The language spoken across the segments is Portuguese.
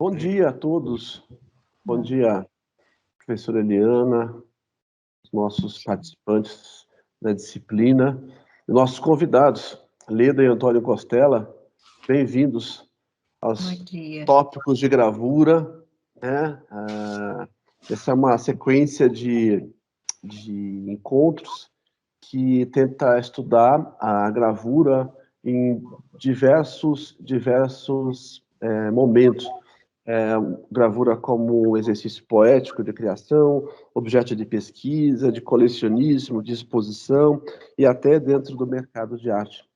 Bom dia a todos. Bom dia, professora Eliana, os nossos participantes da disciplina, e nossos convidados, Leda e Antônio Costela. Bem-vindos aos tópicos de gravura, né? Essa é uma sequência de encontros que tenta estudar a gravura em diversos momentos. Gravura como exercício poético de criação, objeto de pesquisa, de colecionismo, de exposição e até dentro do mercado de arte.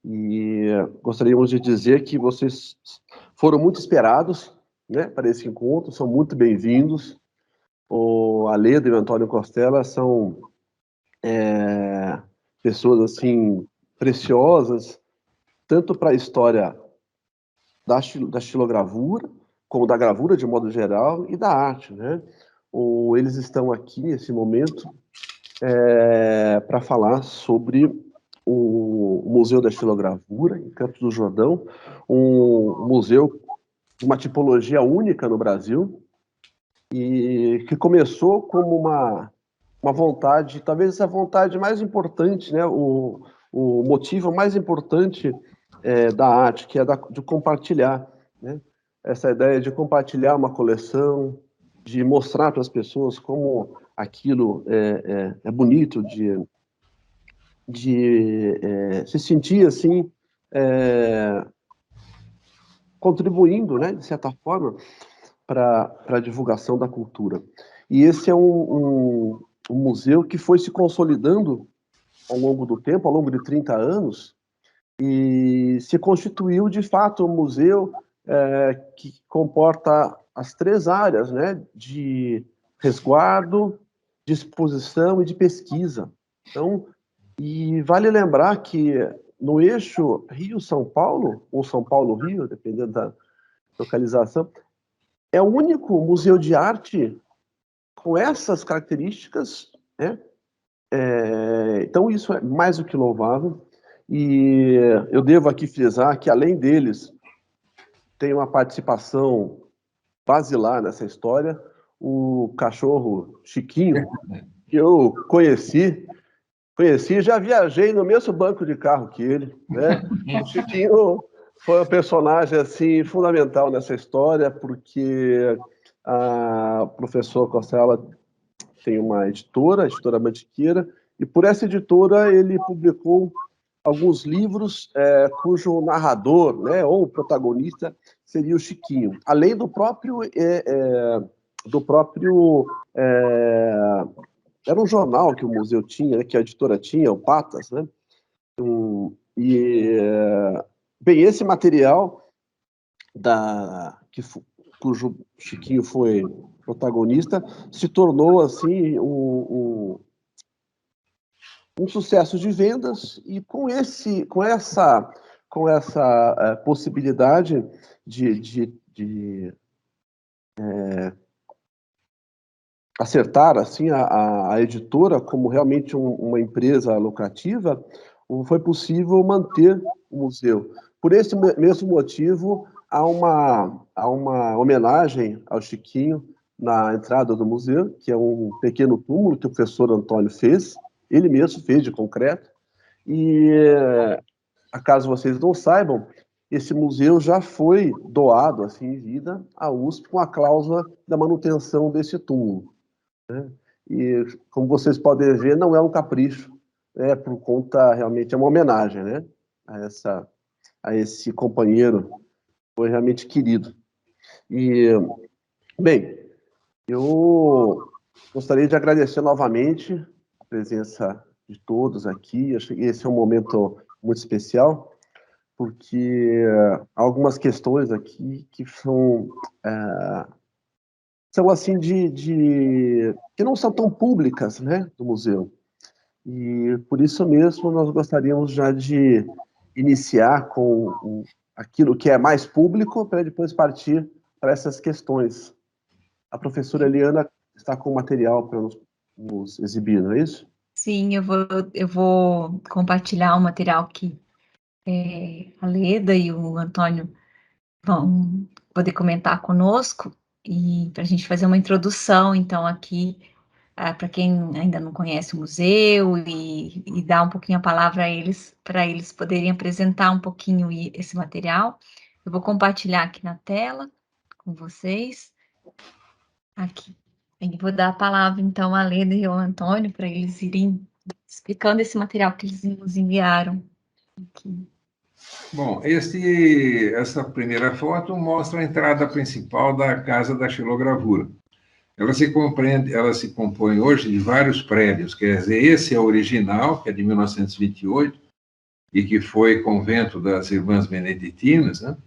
E gostaríamos de dizer que vocês foram muito esperados, né, para esse encontro, são muito bem-vindos. O Aleda e o Antônio Costela são pessoas assim preciosas, tanto para a história da xilogravura, como da gravura de modo geral, e da arte, né? Eles estão aqui, nesse momento, para falar sobre o Museu da Xilogravura, em Campos do Jordão, um museu de uma tipologia única no Brasil, e que começou como uma vontade, talvez essa vontade mais importante, né? O motivo mais importante da arte, que é de compartilhar, né? Essa ideia de compartilhar uma coleção, de mostrar para as pessoas como aquilo é bonito, de se sentir assim, contribuindo, né, de certa forma, para a divulgação da cultura. E esse é um museu que foi se consolidando ao longo do tempo, ao longo de 30 anos, e se constituiu, de fato, um museu que comporta as três áreas, né, de resguardo, de exposição e de pesquisa. Então, e vale lembrar que no eixo Rio-São Paulo, ou São Paulo-Rio, dependendo da localização, é o único museu de arte com essas características, né? Então, isso é mais do que louvável. E eu devo aqui frisar que, além deles, tem uma participação basilar nessa história, o cachorro Chiquinho, que eu conheci, já viajei no mesmo banco de carro que ele, né? O Chiquinho foi um personagem assim fundamental nessa história, porque a professora Costela tem uma editora, a editora Mantiqueira, e por essa editora ele publicou alguns livros cujo narrador, né, ou protagonista seria o Chiquinho, além do próprio era um jornal que o museu tinha, né, que a editora tinha, o Patas, né? Bem, esse material cujo Chiquinho foi protagonista se tornou assim um sucesso de vendas, e com essa possibilidade de acertar assim a editora como realmente uma empresa lucrativa, foi possível manter o museu. Por esse mesmo motivo, há uma homenagem ao Chiquinho na entrada do museu, que é um pequeno túmulo que o professor Antônio fez, ele mesmo fez de concreto, e acaso vocês não saibam, esse museu já foi doado assim em vida à USP com a cláusula da manutenção desse túmulo, né? E como vocês podem ver, não é um capricho, por conta, realmente é uma homenagem, né, a esse companheiro, foi realmente querido. E, bem, eu gostaria de agradecer novamente a presença de todos aqui. Acho que esse é um momento muito especial, porque há algumas questões aqui que são assim que não são tão públicas, né, do museu. E por isso mesmo nós gostaríamos já de iniciar com aquilo que é mais público, para depois partir para essas questões. A professora Eliana está com material para nos exibir, não é isso? Sim, eu vou compartilhar o material que a Leda e o Antônio vão poder comentar conosco e para a gente fazer uma introdução, então, aqui, para quem ainda não conhece o museu e dar um pouquinho a palavra a eles, para eles poderem apresentar um pouquinho esse material. Eu vou compartilhar aqui na tela com vocês. Aqui. E vou dar a palavra, então, à Leda e ao Antônio, para eles irem explicando esse material que eles nos enviaram aqui. Bom, essa primeira foto mostra a entrada principal da Casa da Xilogravura. Ela se compõe hoje de vários prédios, quer dizer, esse é o original, que é de 1928, e que foi convento das Irmãs Beneditinas, né?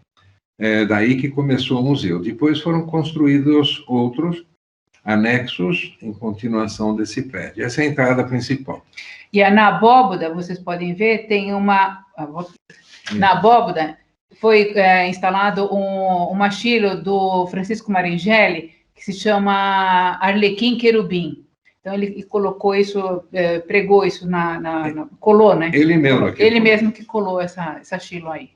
É daí que começou o museu. Depois foram construídos outros anexos em continuação desse prédio. Essa é a entrada principal. E na abóboda, vocês podem ver, tem uma... Na abóboda foi instalado um machilo do Francisco Maringelli, que se chama Arlequim Querubim. Então, ele colocou isso, pregou isso colou, né? Ele mesmo. Ele mesmo que colou essa chilo aí.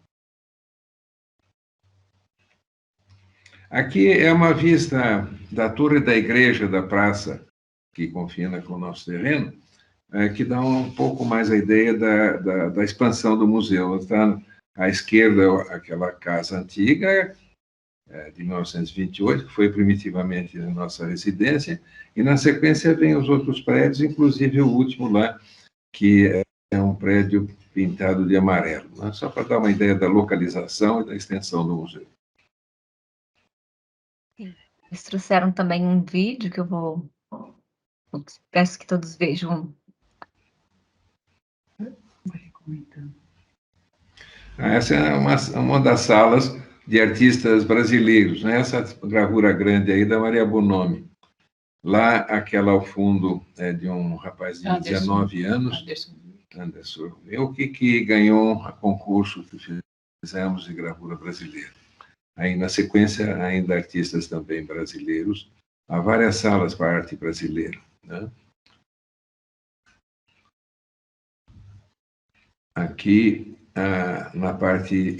Aqui é uma vista da torre da igreja da praça, que confina com o nosso terreno, que dá um pouco mais a ideia da expansão do museu. Está à esquerda aquela casa antiga, de 1928, que foi primitivamente a nossa residência, e na sequência vem os outros prédios, inclusive o último lá, que é um prédio pintado de amarelo, né? Só para dar uma ideia da localização e da extensão do museu. Eles trouxeram também um vídeo que eu peço que todos vejam. Essa é uma das salas de artistas brasileiros, né? Essa gravura grande aí da Maria Bonomi. Lá, aquela ao fundo é de um rapaz de 19 anos, Anderson, que ganhou um concurso que fizemos de gravura brasileira. Aí, na sequência, ainda artistas também brasileiros. Há várias salas para arte brasileira, né? Aqui, na parte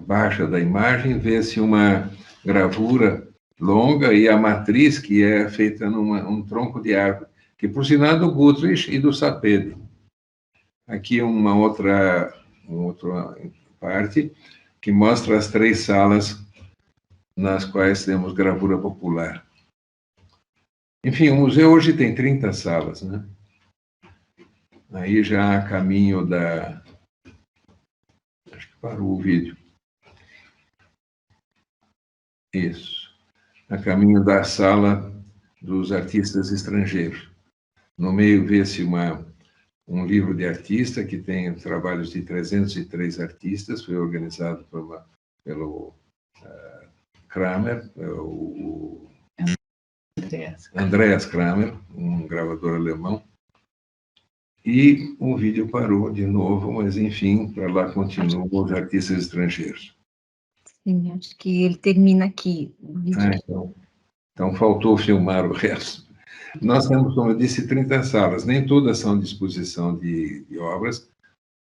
baixa da imagem, vê-se uma gravura longa e a matriz que é feita num tronco de árvore, que, por sinal, é do Gutrich e do Sapedi. Aqui uma outra parte que mostra as 3 salas nas quais temos gravura popular. Enfim, o museu hoje tem 30 salas, né? Aí já a caminho da... Acho que parou o vídeo. Isso. A caminho da sala dos artistas estrangeiros. No meio vê-se um livro de artista que tem trabalhos de 303 artistas, foi organizado pelo Kramer, o Andreas Kramer, um gravador alemão. E o vídeo parou de novo, mas, enfim, para lá continuam os artistas estrangeiros. Sim, acho que ele termina aqui. Então, faltou filmar o resto. Nós temos, como eu disse, 30 salas. Nem todas são de exposição de obras.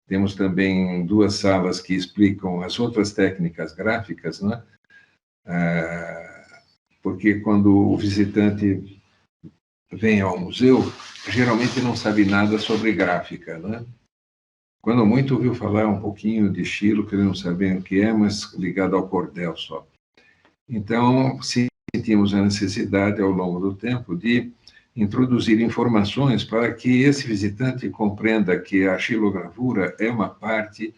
Temos também 2 salas que explicam as outras técnicas gráficas, né? Porque quando o visitante vem ao museu, geralmente não sabe nada sobre gráfica, né? Quando muito ouviu falar um pouquinho de estilo, que não sabem o que é, mas ligado ao cordel só. Então, sentimos a necessidade, ao longo do tempo, de introduzir informações para que esse visitante compreenda que a xilogravura é uma parte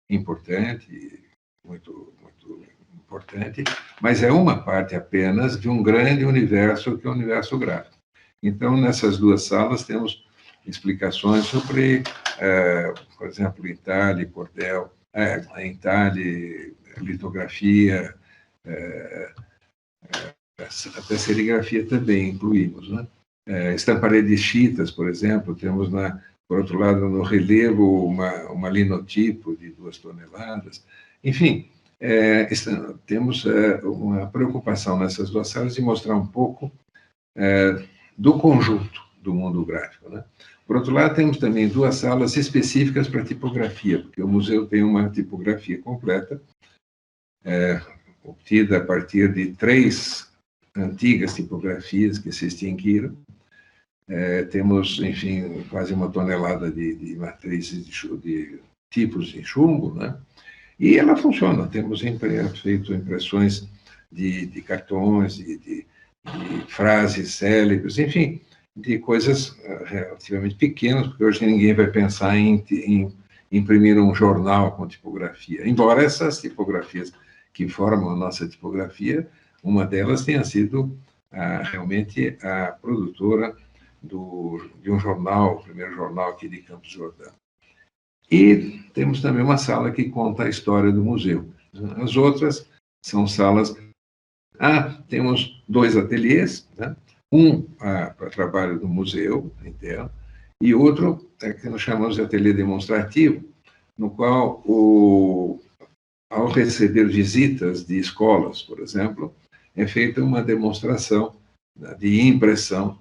importante, muito, muito importante, mas é uma parte apenas de um grande universo, que é o universo gráfico. Então, nessas 2 salas, temos explicações sobre, por exemplo, entalhe, cordel, entalhe, litografia, até serigrafia também incluímos, né? Estamparia de chitas, por exemplo, temos, por outro lado, no relevo, uma linotipo de 2 toneladas. Enfim, temos uma preocupação nessas 2 salas de mostrar um pouco do conjunto do mundo gráfico, né? Por outro lado, temos também 2 salas específicas para tipografia, porque o museu tem uma tipografia completa, obtida a partir de 3 antigas tipografias que se extinguiram. Temos, enfim, quase 1 tonelada de matrizes de tipos de chumbo, né? E ela funciona. Temos feito impressões de cartões, de frases célebres, enfim, de coisas relativamente pequenas, porque hoje ninguém vai pensar em imprimir um jornal com tipografia. Embora essas tipografias que formam a nossa tipografia, uma delas tenha sido realmente a produtora de um jornal, o primeiro jornal aqui de Campos do Jordão. E temos também uma sala que conta a história do museu. As outras são salas... temos 2 ateliês, né? Um para trabalho do museu interno, e outro que nós chamamos de ateliê demonstrativo, no qual, ao receber visitas de escolas, por exemplo, é feita uma demonstração de impressão,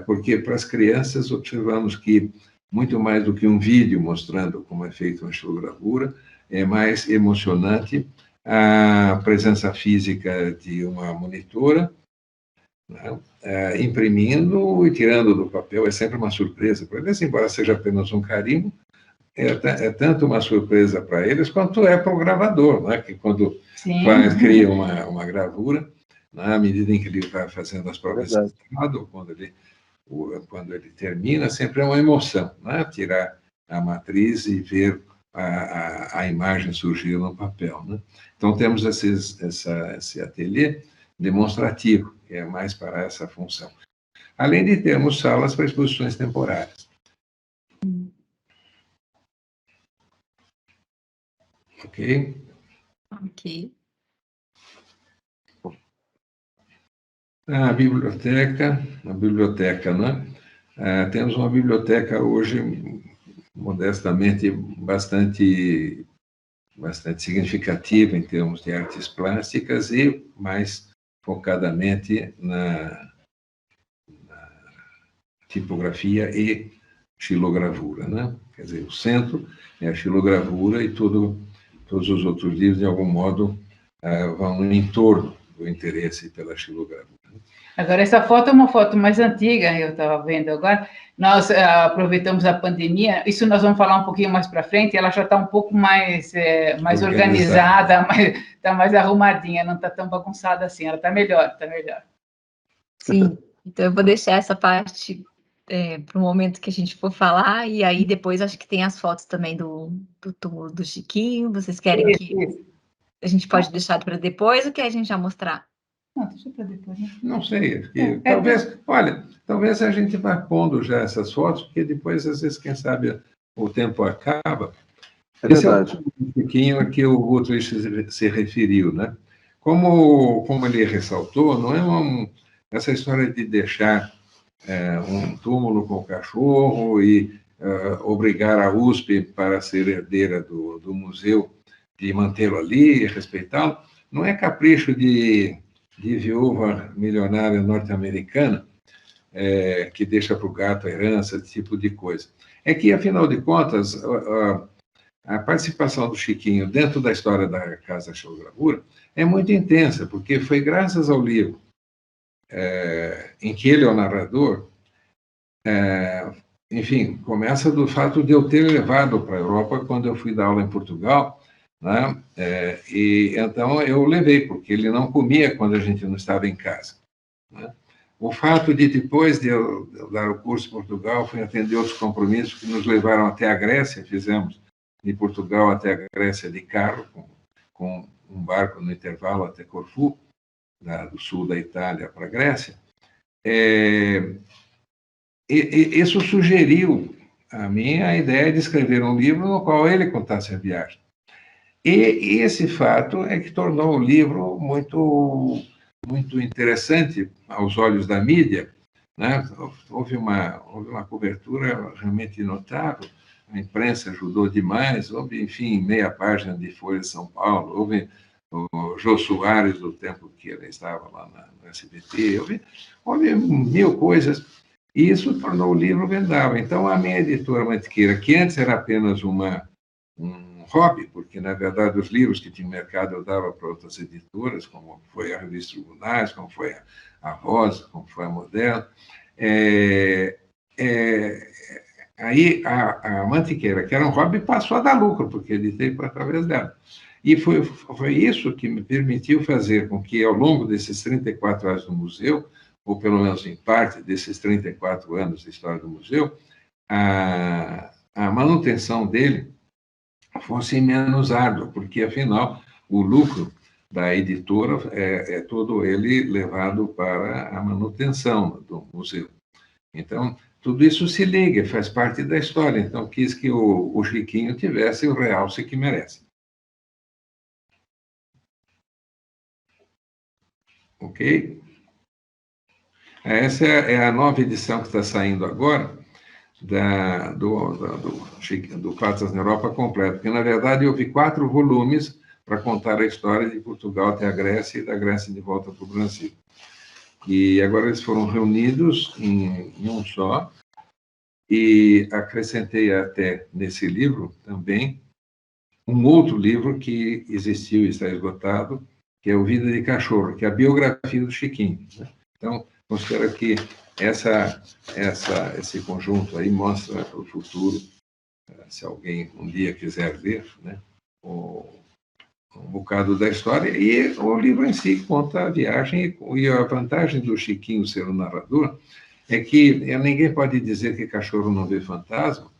porque para as crianças observamos que, muito mais do que um vídeo mostrando como é feita uma xilogravura, é mais emocionante a presença física de uma monitora, né, imprimindo e tirando do papel. É sempre uma surpresa para eles, embora seja apenas um carimbo, é tanto uma surpresa para eles quanto é para o gravador, né, que quando cria uma gravura, na medida em que ele vai fazendo as provas de estrado, quando ele termina, sempre é uma emoção, né, tirar a matriz e ver a imagem surgir no papel, né? Então, temos esse ateliê demonstrativo, que é mais para essa função. Além de termos salas para exposições temporárias. Ok? Ok. A biblioteca, né? Temos uma biblioteca hoje, modestamente, bastante significativa em termos de artes plásticas e mais focadamente na tipografia e xilogravura, né? Quer dizer, o centro é a xilogravura e todos os outros livros, de algum modo, vão em torno do interesse pela xilogravura. Agora, essa foto é uma foto mais antiga, eu estava vendo agora. Nós aproveitamos a pandemia, isso nós vamos falar um pouquinho mais para frente, ela já está um pouco mais organizada, está mais arrumadinha, não está tão bagunçada assim, ela está melhor, está melhor. Sim, então eu vou deixar essa parte para o momento que a gente for falar, e aí depois acho que tem as fotos também do túmulo do Chiquinho. Vocês querem que a gente pode deixar para depois ou que a gente já mostrar? Não, deixa para depois, né? Não sei, talvez a gente vá pondo já essas fotos, porque depois, às vezes, quem sabe, o tempo acaba. Esse verdade. é o pouquinho a que o Guthrie se referiu, né? Como ele ressaltou, não é essa história de deixar um túmulo com o cachorro e obrigar a USP, para ser herdeira do museu, de mantê-lo ali e respeitá-lo, não é capricho de viúva milionária norte-americana que deixa para o gato a herança, esse tipo de coisa. É que, afinal de contas, a participação do Chiquinho dentro da história da Casa Xilogravura é muito intensa, porque foi graças ao livro em que ele é o narrador. Enfim, começa do fato de eu ter levado para a Europa quando eu fui dar aula em Portugal, né? E então eu levei, porque ele não comia quando a gente não estava em casa, né? O fato de, depois de eu dar o curso em Portugal, fui atender outros compromissos que nos levaram até a Grécia. Fizemos de Portugal até a Grécia de carro, com um barco no intervalo até Corfu, do sul da Itália para a Grécia. Isso sugeriu a mim a ideia de escrever um livro no qual ele contasse a viagem. E esse fato é que tornou o livro muito interessante aos olhos da mídia, né? Houve uma cobertura realmente notável, a imprensa ajudou demais, houve, enfim, meia página de Folha de São Paulo, houve o Jô Soares, do tempo que ele estava lá no SBT, houve 1000 coisas, e isso tornou o livro vendável. Então, a minha editora Mantiqueira, que antes era apenas um hobby, porque, na verdade, os livros que tinha no mercado eu dava para outras editoras, como foi a Revista Tribunais, como foi a Rosa, como foi a Moderna. Aí a Mantiqueira, que era um hobby, passou a dar lucro, porque editei através dela. E foi isso que me permitiu fazer com que, ao longo desses 34 anos do museu, ou pelo menos em parte desses 34 anos de história do museu, a manutenção dele fosse menos árdua, porque, afinal, o lucro da editora é todo ele levado para a manutenção do museu. Então, tudo isso se liga, faz parte da história. Então, quis que o Chiquinho tivesse o realce que merece. Ok? Essa é a nova edição que está saindo agora, do Patas na Europa completo, porque, na verdade, houve 4 volumes para contar a história de Portugal até a Grécia e da Grécia de volta para o Brasil. E agora eles foram reunidos em um só, e acrescentei até nesse livro também um outro livro que existiu e está esgotado, que é o Vida de Cachorro, que é a biografia do Chiquinho. Então, considero que esse conjunto aí mostra para o futuro, se alguém um dia quiser ler, né, um bocado da história, e o livro em si conta a viagem, e a vantagem do Chiquinho ser o narrador é que ninguém pode dizer que cachorro não vê fantasma,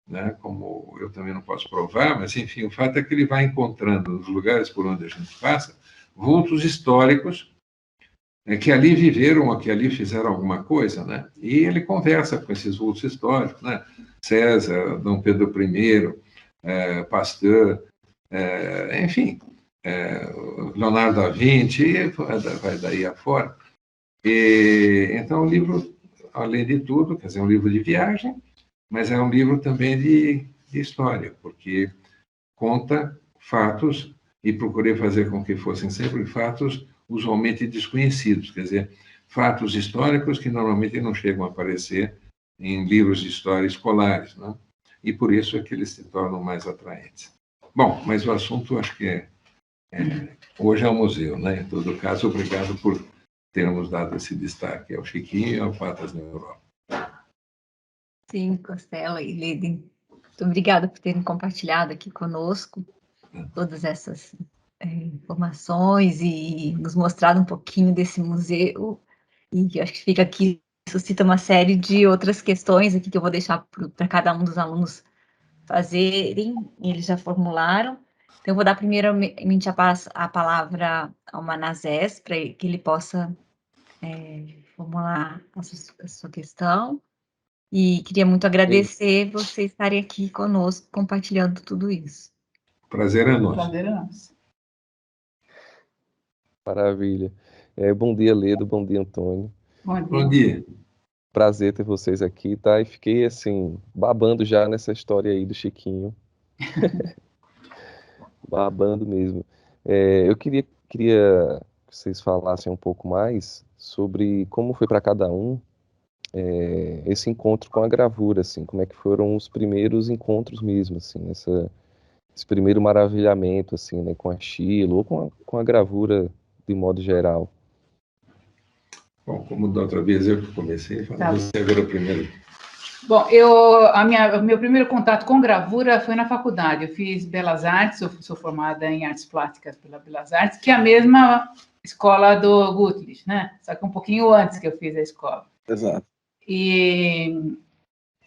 né, como eu também não posso provar, mas, enfim, o fato é que ele vai encontrando nos lugares por onde a gente passa vultos históricos que ali viveram ou que ali fizeram alguma coisa, né? E ele conversa com esses vultos históricos, né? César, Dom Pedro I, Pasteur, enfim, Leonardo da Vinci, vai daí afora. Então, o livro, além de tudo, quer dizer, é um livro de viagem, mas é um livro também de história, porque conta fatos, e procurei fazer com que fossem sempre fatos usualmente desconhecidos, quer dizer, fatos históricos que normalmente não chegam a aparecer em livros de história escolares, né? E por isso é que eles se tornam mais atraentes. Bom, mas o assunto acho que hoje é o museu, né? Em todo caso, obrigado por termos dado esse destaque ao Chiquinho e ao Patas na Europa. Sim, Costela e Leden, muito obrigada por terem compartilhado aqui conosco todas essas informações e nos mostrado um pouquinho desse museu. E acho que fica aqui, suscita uma série de outras questões aqui que eu vou deixar para cada um dos alunos fazerem, eles já formularam. Então, eu vou dar primeiramente a palavra ao Manasés, para que ele possa formular a sua questão. E queria muito agradecer vocês estarem aqui conosco, compartilhando tudo isso. Prazer é nosso. Prazer é nosso. Maravilha. Bom dia, Ledo. Bom dia, Antônio. Bom dia. Bom dia. Prazer ter vocês aqui, tá? E fiquei, assim, babando já nessa história aí do Chiquinho. Babando mesmo. Eu queria que vocês falassem um pouco mais sobre como foi para cada um esse encontro com a gravura, assim, como é que foram os primeiros encontros mesmo, assim, esse primeiro maravilhamento, assim, né, com a estilo ou com a gravura de modo geral. Bom, como da outra vez eu que comecei, você agora primeiro. Bom, meu primeiro contato com gravura foi na faculdade. Eu fiz Belas Artes, eu sou formada em Artes Plásticas pela Belas Artes, que é a mesma escola do Gutlich, né? Só que um pouquinho antes que eu fiz a escola. Exato.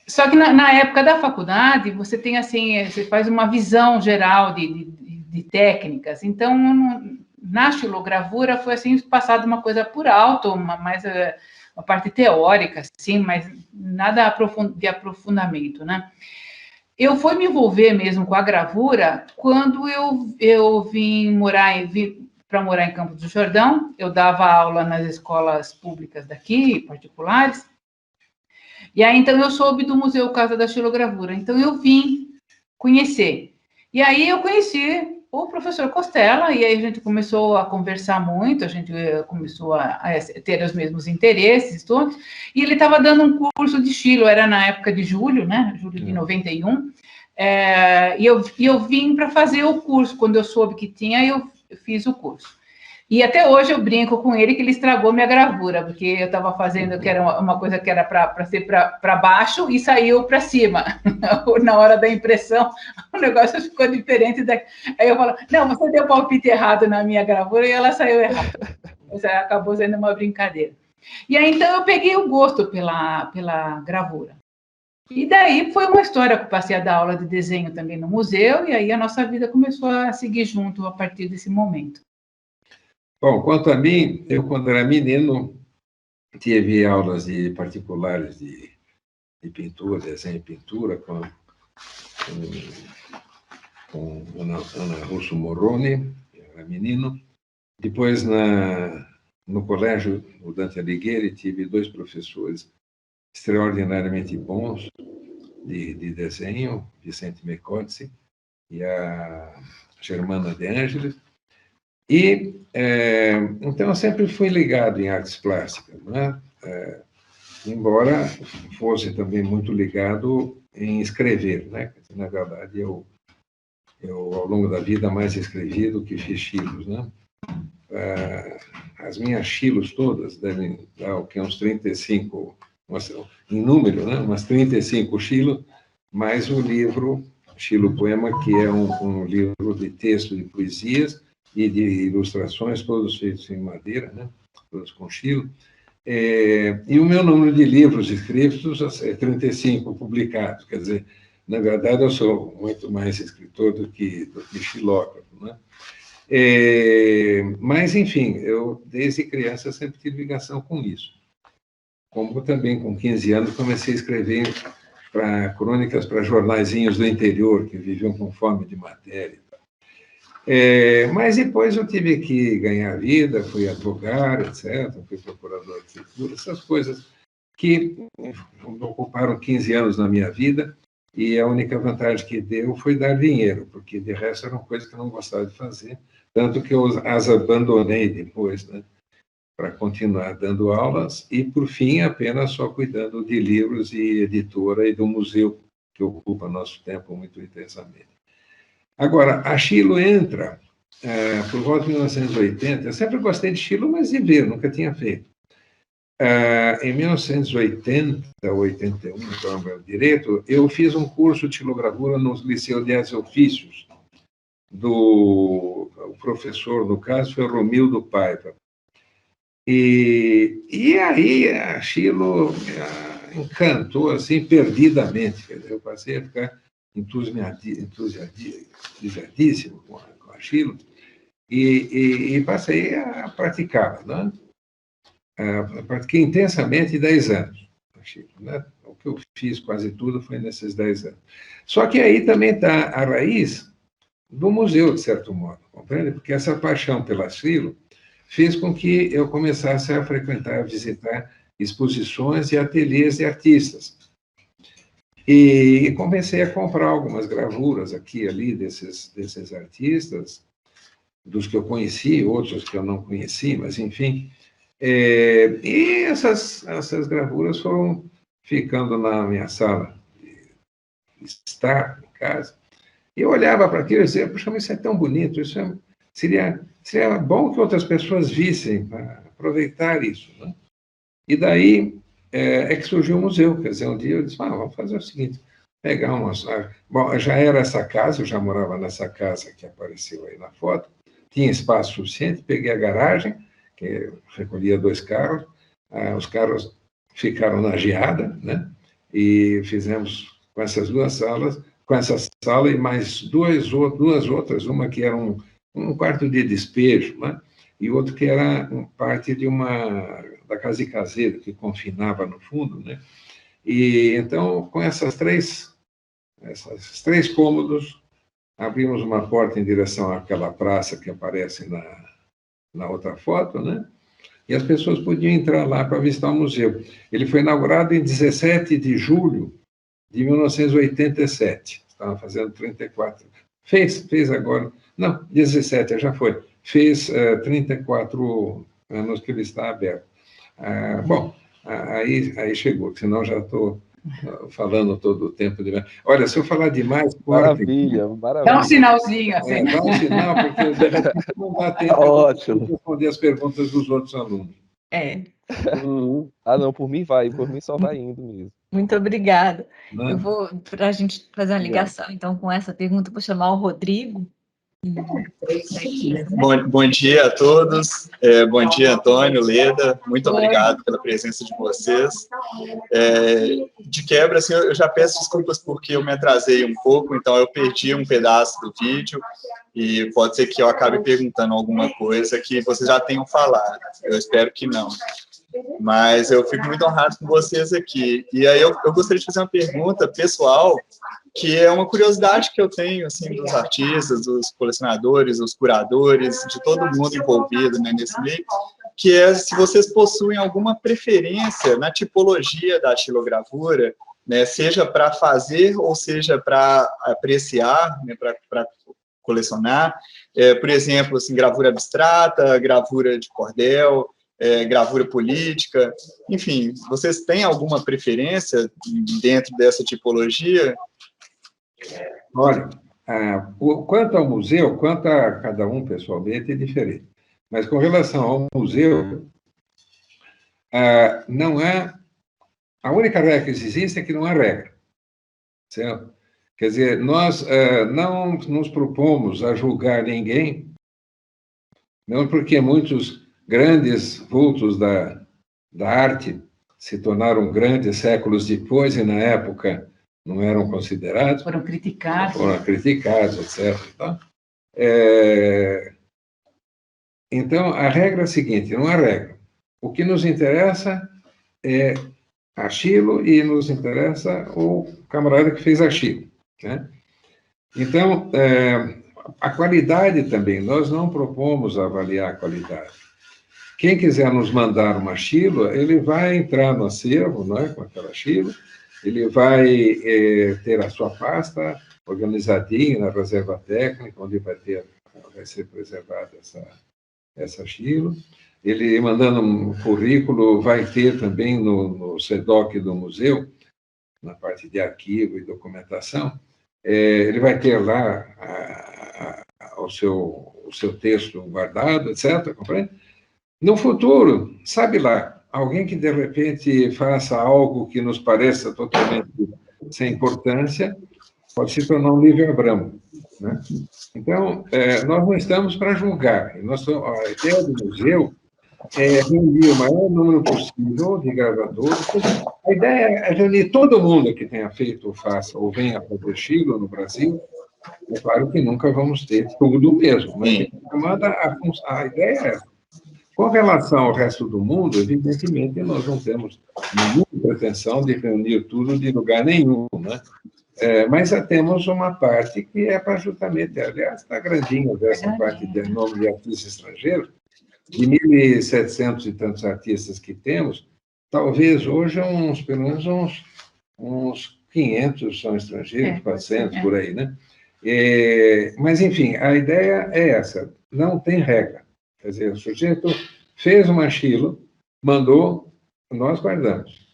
Só que na época da faculdade, você tem assim, você faz uma visão geral de técnicas. Então, na xilogravura foi assim, passado uma coisa por alto, uma parte teórica, sim, mas nada de aprofundamento, né? Eu fui me envolver mesmo com a gravura quando eu vim para morar em Campos do Jordão. Eu dava aula nas escolas públicas daqui, particulares. E aí, então, eu soube do Museu Casa da Xilogravura. Então, eu vim conhecer. E aí, eu conheci o professor Costela, e aí a gente começou a conversar muito, a gente começou a ter os mesmos interesses todos, e ele estava dando um curso de xilo, era na época de julho, né? Julho de 91, e eu vim para fazer o curso. Quando eu soube que tinha, eu fiz o curso. E até hoje eu brinco com ele que ele estragou minha gravura, porque eu estava fazendo que era uma coisa que era para ser para baixo e saiu para cima. Na hora da impressão, o negócio ficou diferente. Aí eu falo, não, você deu palpite errado na minha gravura e ela saiu errada. Mas acabou sendo uma brincadeira. E aí, então, eu peguei o gosto pela gravura. E daí foi uma história que eu passei a dar aula de desenho também no museu, e aí a nossa vida começou a seguir junto a partir desse momento. Bom, quanto a mim, eu, quando era menino, tive aulas particulares de pintura, desenho e pintura, com Ana Russo Morrone, eu era menino. Depois, no colégio, o Dante Alighieri, tive 2 professores extraordinariamente bons de desenho, Vicente Mecozzi e a Germana de Ângeles. E, então, eu sempre fui ligado em artes plásticas, né? Embora fosse também muito ligado em escrever, né? Na verdade, eu, ao longo da vida, mais escrevi do que fiz estilos, né? As minhas estilos todas devem dar o que, uns 35, em número, né? Umas 35 estilos, mais o livro Estilo Poema, que é um livro de texto de poesias e de ilustrações, todos feitos em madeira, né? Todos com estilo. E o meu número de livros escritos é 35 publicados, quer dizer, na verdade, eu sou muito mais escritor do que xilógrafo, né? Mas, enfim, eu, desde criança, sempre tive ligação com isso. Como também, com 15 anos, comecei a escrever crônicas para jornaizinhos do interior, que viviam com fome de matéria. Mas depois eu tive que ganhar vida, fui advogar, etc., fui procurador de prefeitura, essas coisas que ocuparam 15 anos na minha vida, e a única vantagem que deu foi dar dinheiro, porque de resto eram coisas que eu não gostava de fazer, tanto que eu as abandonei depois, né, para continuar dando aulas, e, por fim, apenas só cuidando de livros e editora e do museu, que ocupa nosso tempo muito intensamente. Agora, a Chilo entra por volta de 1980. Eu sempre gostei de Chilo, mas de ver, nunca tinha feito. Em 1980, 81, não lembro direito, eu fiz um curso de xilogravura no Liceu de Artes e Ofícios, o professor, no caso, foi o Romildo Paiva. E aí a Chilo encantou, assim, perdidamente. Quer dizer, eu passei a ficar entusiasmadíssimo com a Chilo e passei a praticá-la, né? Pratiquei intensamente 10 anos a Chilo, né? O que eu fiz quase tudo foi nesses 10 anos. Só que aí também está a raiz do museu, de certo modo, compreende? Porque essa paixão pela Chilo fez com que eu começasse a frequentar, a visitar exposições e ateliês de artistas. E comecei a comprar algumas gravuras aqui e ali desses artistas, dos que eu conheci, outros que eu não conheci, mas, enfim. E essas gravuras foram ficando na minha sala de estar em casa. E eu olhava para aquilo e dizia, puxa, mas isso é tão bonito, seria bom que outras pessoas vissem, para aproveitar isso, né? E daí que surgiu o museu. Quer dizer, um dia eu disse, vamos fazer o seguinte, pegar umas... Bom, já era essa casa, eu já morava nessa casa que apareceu aí na foto, tinha espaço suficiente, peguei a garagem, que recolhia 2 carros, os carros ficaram na geada, né? E fizemos com essas 2 salas, com essa sala e mais duas outras, uma que era um quarto de despejo, né? E outro que era parte da casa de caseiro, que confinava no fundo, né? E então, com esses 3 cômodos, abrimos uma porta em direção àquela praça que aparece na outra foto, né? E as pessoas podiam entrar lá para visitar o museu. Ele foi inaugurado em 17 de julho de 1987. Estava fazendo 34. Fez agora... Não, 17, já foi. Fez 34 anos que ele está aberto. Bom, aí chegou, senão já estou falando todo o tempo demais. Olha, se eu falar demais... Maravilha, maravilha. Dá um sinalzinho, assim. Dá um sinal, porque não dá tempo de responder as perguntas dos outros alunos. Não, por mim só vai indo mesmo. Muito obrigada. Não. Eu vou, para a gente fazer uma ligação, então, com essa pergunta, vou chamar o Rodrigo. Bom dia a todos. Bom dia, Antônio, Leda. Muito obrigado pela presença de vocês. De quebra, assim, eu já peço desculpas porque eu me atrasei um pouco, então eu perdi um pedaço do vídeo e pode ser que eu acabe perguntando alguma coisa que vocês já tenham falado. Eu espero que não. Mas eu fico muito honrado com vocês aqui. E aí eu gostaria de fazer uma pergunta pessoal, que é uma curiosidade que eu tenho, assim, dos artistas, dos colecionadores, dos curadores, de todo mundo envolvido, né, nesse meio, que é se vocês possuem alguma preferência na tipologia da xilogravura, né, seja para fazer ou seja para apreciar, né, para colecionar. Por exemplo, assim, gravura abstrata, gravura de cordel, gravura política, enfim, vocês têm alguma preferência dentro dessa tipologia? Olha, quanto ao museu, quanto a cada um pessoalmente, é diferente. Mas com relação ao museu, não é... A única regra que existe é que não há regra, certo? Quer dizer, nós não nos propomos a julgar ninguém, não porque muitos grandes vultos da arte se tornaram grandes séculos depois e, na época, não eram considerados. Foram criticados. Foram criticados, etc. Então, a regra é a seguinte, não há regra. O que nos interessa é Achille e nos interessa o camarada que fez Achille, né? Então, a qualidade também, nós não propomos avaliar a qualidade. Quem quiser nos mandar uma Achille, ele vai entrar no acervo, né, com aquela Achille, ele vai ter a sua pasta organizadinha na reserva técnica, onde vai ser preservada essa Achille. Ele, mandando um currículo, vai ter também no SEDOC do museu, na parte de arquivo e documentação, ele vai ter lá o seu texto guardado, etc., compreende? No futuro, sabe lá, alguém que de repente faça algo que nos pareça totalmente sem importância, pode se tornar um livro Abramo, né? Então, nós não estamos para julgar. A ideia do museu é reunir o maior número possível de gravadores. A ideia é reunir todo mundo que tenha feito, faça ou venha fazer estilo no Brasil. É claro que nunca vamos ter tudo mesmo, mas a ideia é essa. Com relação ao resto do mundo, evidentemente, nós não temos nenhuma pretensão de reunir tudo de lugar nenhum, né? Mas temos uma parte que é para justamente, aliás, está grandinha dessa parte de nome de artista estrangeiro, de 1.700 e tantos artistas que temos, talvez hoje pelo menos uns 500 são estrangeiros, 400, por aí, né? Mas, enfim, a ideia é essa, não tem regra. Quer dizer, o sujeito fez uma Achille, mandou, nós guardamos.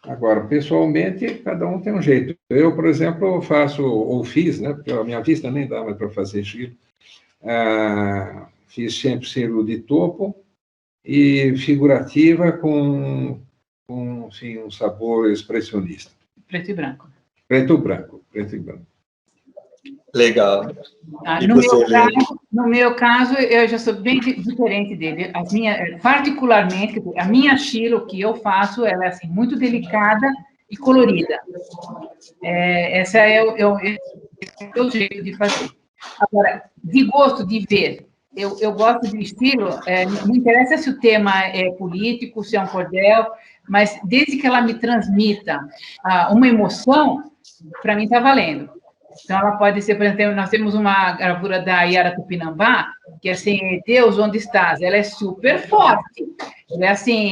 Agora, pessoalmente, cada um tem um jeito. Eu, por exemplo, fiz, né, porque a minha vista nem dá mais para fazer Achille, fiz sempre selo de topo e figurativa com enfim, um sabor expressionista. Preto e branco. Preto e branco. Legal. No meu caso, eu já sou bem diferente dele. Particularmente, a minha Achille, que eu faço, ela é assim, muito delicada e colorida. Essa é o jeito de fazer. Agora, de gosto de ver, eu gosto de estilo, não interessa se o tema é político, se é um cordel, mas desde que ela me transmita uma emoção, para mim está valendo. Então, ela pode ser, por exemplo, nós temos uma gravura da Yara Tupinambá, que é assim, Deus, onde estás? Ela é super forte. Ela é assim,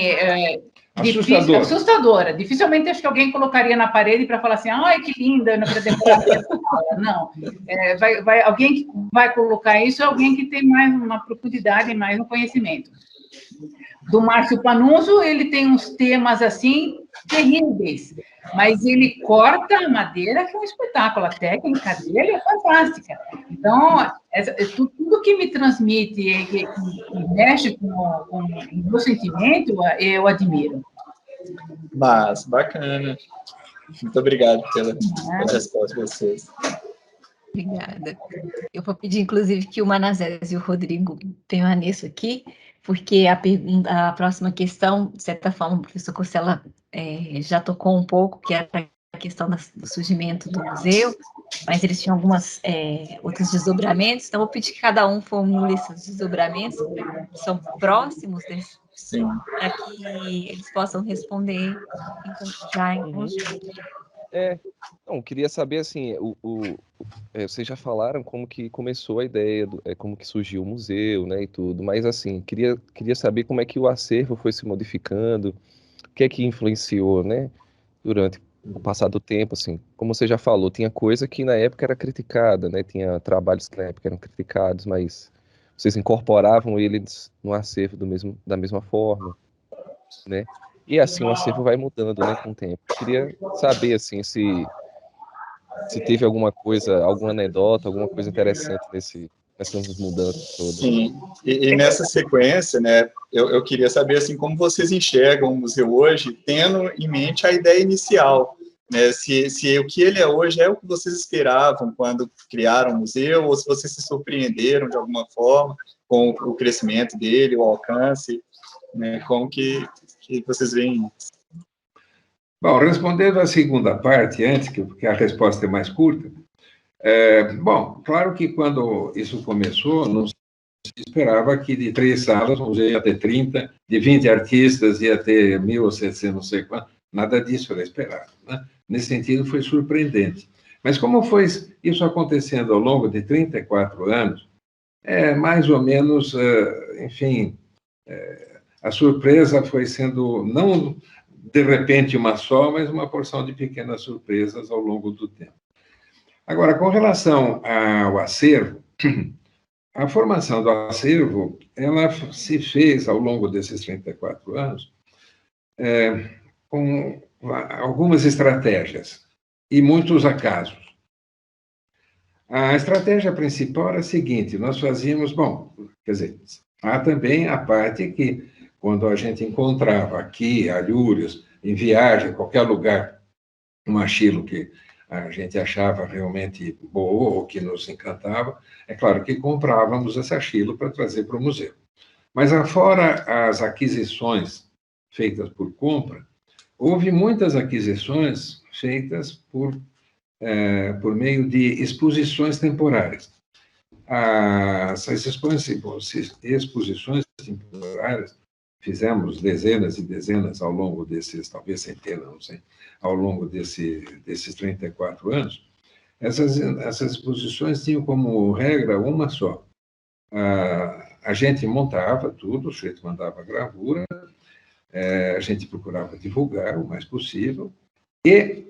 assustadora. Dificilmente acho que alguém colocaria na parede para falar assim, ai, que linda, não Não. Alguém que vai colocar isso é alguém que tem mais uma profundidade, mais um conhecimento. Do Márcio Panunzio, ele tem uns temas, assim, terríveis, mas ele corta a madeira, que é um espetáculo, a técnica dele é fantástica. Então, tudo que me transmite, que mexe com o meu sentimento, eu admiro. Mas, bacana. Muito obrigado pela resposta de vocês. Obrigada. Eu vou pedir, inclusive, que o Manazés e o Rodrigo permaneçam aqui, porque a próxima questão, de certa forma, o professor Cosella já tocou um pouco, que era a questão do surgimento do museu, mas eles tinham alguns outros desdobramentos, então eu vou pedir que cada um formule esses desdobramentos, que são próximos desse, para que eles possam responder já em conjunto. Não, queria saber, assim, vocês já falaram como que começou a ideia, como que surgiu o museu, né, e tudo, mas, assim, queria saber como é que o acervo foi se modificando, o que é que influenciou, né, durante o passar do tempo, assim, como você já falou, tinha coisa que na época era criticada, né, tinha trabalhos que na época eram criticados, mas vocês incorporavam eles no acervo da mesma forma, né, e assim o acervo vai mudando, né, com o tempo. Queria saber, assim, se teve alguma coisa, alguma anedota, alguma coisa interessante nessas mudanças todas. Sim, e nessa sequência, né, eu queria saber, assim, como vocês enxergam o museu hoje, tendo em mente a ideia inicial, né, se o que ele é hoje é o que vocês esperavam quando criaram o museu, ou se vocês se surpreenderam de alguma forma com o crescimento dele, o alcance, né, como que vocês veem isso? Bom, respondendo à segunda parte, antes, porque a resposta é mais curta, bom, claro que quando isso começou, não se esperava que de 3 salas o museu ia ter 30, de 20 artistas ia ter 1.700, não sei quanto, nada disso era esperado, né? Nesse sentido, foi surpreendente. Mas como foi isso acontecendo ao longo de 34 anos, mais ou menos, enfim, a surpresa foi sendo, não de repente uma só, mas uma porção de pequenas surpresas ao longo do tempo. Agora, com relação ao acervo, a formação do acervo, ela se fez ao longo desses 34 anos com algumas estratégias e muitos acasos. A estratégia principal era a seguinte: nós fazíamos, bom, quer dizer, há também a parte que, quando a gente encontrava aqui, Alhures, em viagem, em qualquer lugar, um achilo que a gente achava realmente boa ou que nos encantava, é claro que comprávamos esse achilo para trazer para o museu. Mas, afora as aquisições feitas por compra, houve muitas aquisições feitas por meio de exposições temporárias. Essas exposições temporárias, fizemos dezenas e dezenas ao longo desses, talvez centenas, não sei, ao longo desses 34 anos. Essas exposições tinham como regra uma só. A gente montava tudo, o sujeito mandava a gravura, a gente procurava divulgar o mais possível, e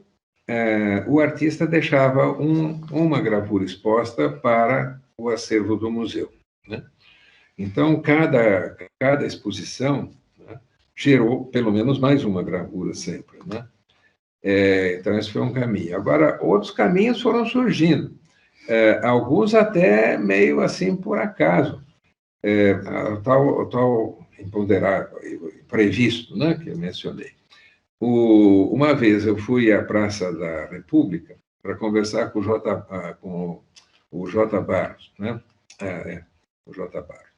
o artista deixava uma gravura exposta para o acervo do museu, né? Então, cada exposição, né, gerou pelo menos mais uma gravura sempre, né? Então, esse foi um caminho. Agora, outros caminhos foram surgindo, alguns até meio assim por acaso. O tal imponderável, previsto, né, que eu mencionei. Uma vez eu fui à Praça da República para conversar com o J. Barros, né? O J. Barros.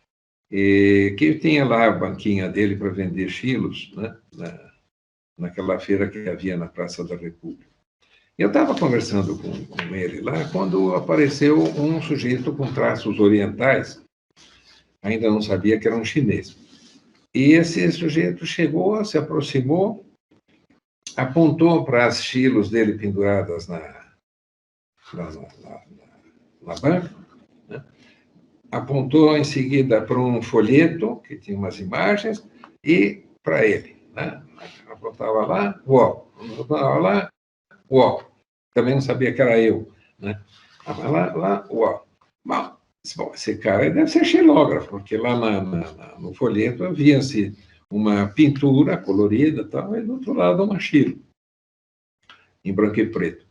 E que tinha lá a banquinha dele para vender xilos, né? Naquela feira que havia na Praça da República. Eu estava conversando com ele lá quando apareceu um sujeito com traços orientais, ainda não sabia que era um chinês. E esse sujeito chegou, se aproximou, apontou para as xilos dele penduradas na banca, né? Apontou em seguida para um folheto que tinha umas imagens e para ele, né? Apontava lá, uau, apontava lá, uau. Também não sabia que era eu, né? Lá, uau. Bom, Bom, esse cara deve ser xilógrafo, porque lá no folheto havia-se uma pintura colorida e tal, e do outro lado uma xilo, em branco e preto.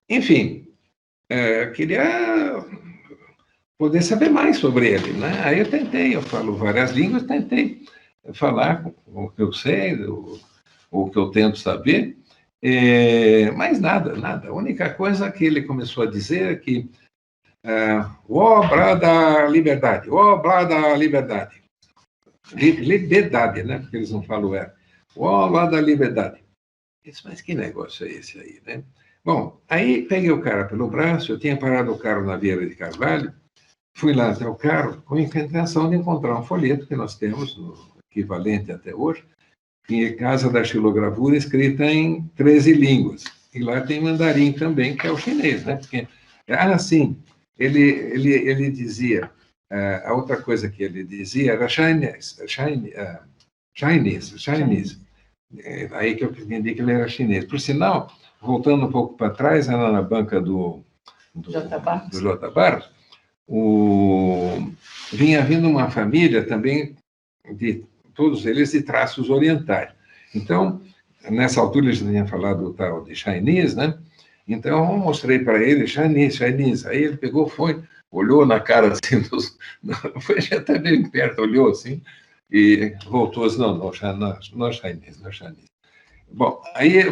Enfim, queria poder saber mais sobre ele, né? Aí eu falo várias línguas, tentei falar o que eu sei, o que eu tento saber, mas nada. A única coisa que ele começou a dizer é que ó, blá da liberdade, ó, blá da liberdade. Liberdade, né? Porque eles não falam ó, blá da liberdade. Eu disse, mas que negócio é esse aí, né? Bom, aí peguei o cara pelo braço, eu tinha parado o carro na Vieira de Carvalho, fui lá até o carro com a intenção de encontrar um folheto que nós temos, no equivalente até hoje, que é Casa da Xilogravura, escrita em 13 línguas. E lá tem mandarim também, que é o chinês, né? Porque, sim, ele dizia, a outra coisa que ele dizia era Chinese. Aí que eu entendi que ele era chinês. Por sinal, voltando um pouco para trás, lá na banca do J. Barros, vinha vindo uma família também, todos eles de traços orientais. Então, nessa altura, eles tinham falado do tal de Chinese, né? Então, eu mostrei para ele Chinese. Aí ele pegou, olhou na cara assim, foi até bem perto, olhou assim, e voltou assim, não Chinese. Bom, aí,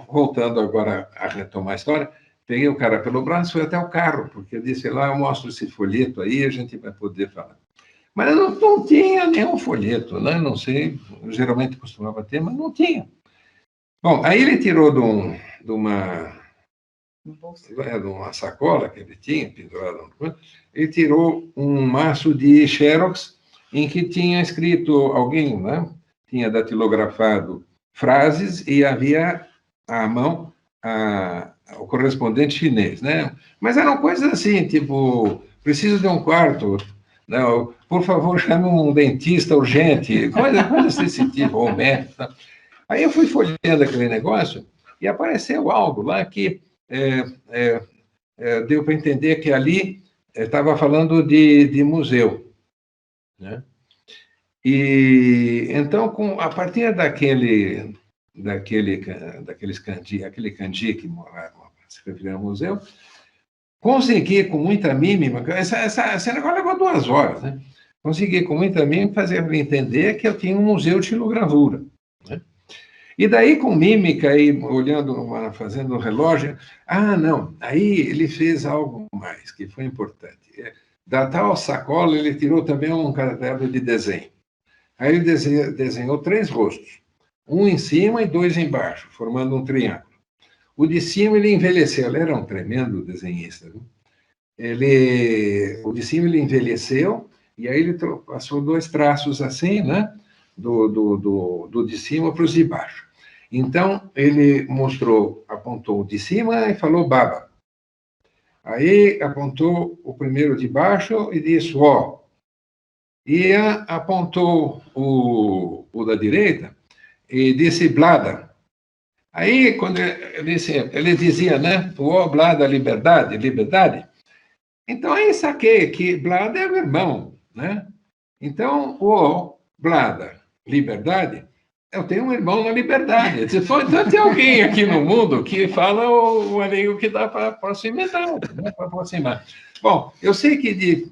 voltando agora a retomar a história, peguei o cara pelo braço e fui até o carro, porque eu disse, lá eu mostro esse folheto aí, a gente vai poder falar. Mas não tinha nenhum folheto, né? Não sei, geralmente costumava ter, mas não tinha. Bom, aí ele tirou de uma sacola que ele tinha pendurada, ele tirou um maço de xerox em que tinha escrito alguém, né? Tinha datilografado frases e havia à mão o correspondente chinês, né? Mas eram coisas assim, tipo, preciso de um quarto, não, por favor, chame um dentista urgente, coisas desse tipo, ou médico. Tá? Aí eu fui folheando aquele negócio e apareceu algo lá que deu para entender que ali estava falando de museu, né? E então, a partir daqueles aquele kanji que se referia ao museu, consegui com muita mímica, esse negócio levou 2 horas, né? Consegui com muita mímica fazer para entender que eu tinha um museu de xilogravura, né? E daí, com mímica e olhando, fazendo um relógio, não, aí ele fez algo mais, que foi importante. Da tal sacola, ele tirou também um caderno de desenho. Aí ele desenhou 3 rostos, um em cima e 2 embaixo, formando um triângulo. O de cima ele envelheceu, ele era um tremendo desenhista. Viu? O de cima ele envelheceu, e aí ele passou 2 traços assim, né? Do de cima para os de baixo. Então, ele apontou o de cima e falou baba. Aí apontou o primeiro de baixo e disse ó. E apontou o da direita e disse blada. Aí, quando ele dizia, né, o blada, liberdade. Então, aí saquei que blada é o irmão, né? Então, o blada, liberdade, eu tenho um irmão na liberdade. Então, tem alguém aqui no mundo que fala uma língua que dá para aproximar, né? Para aproximar. Bom, eu sei que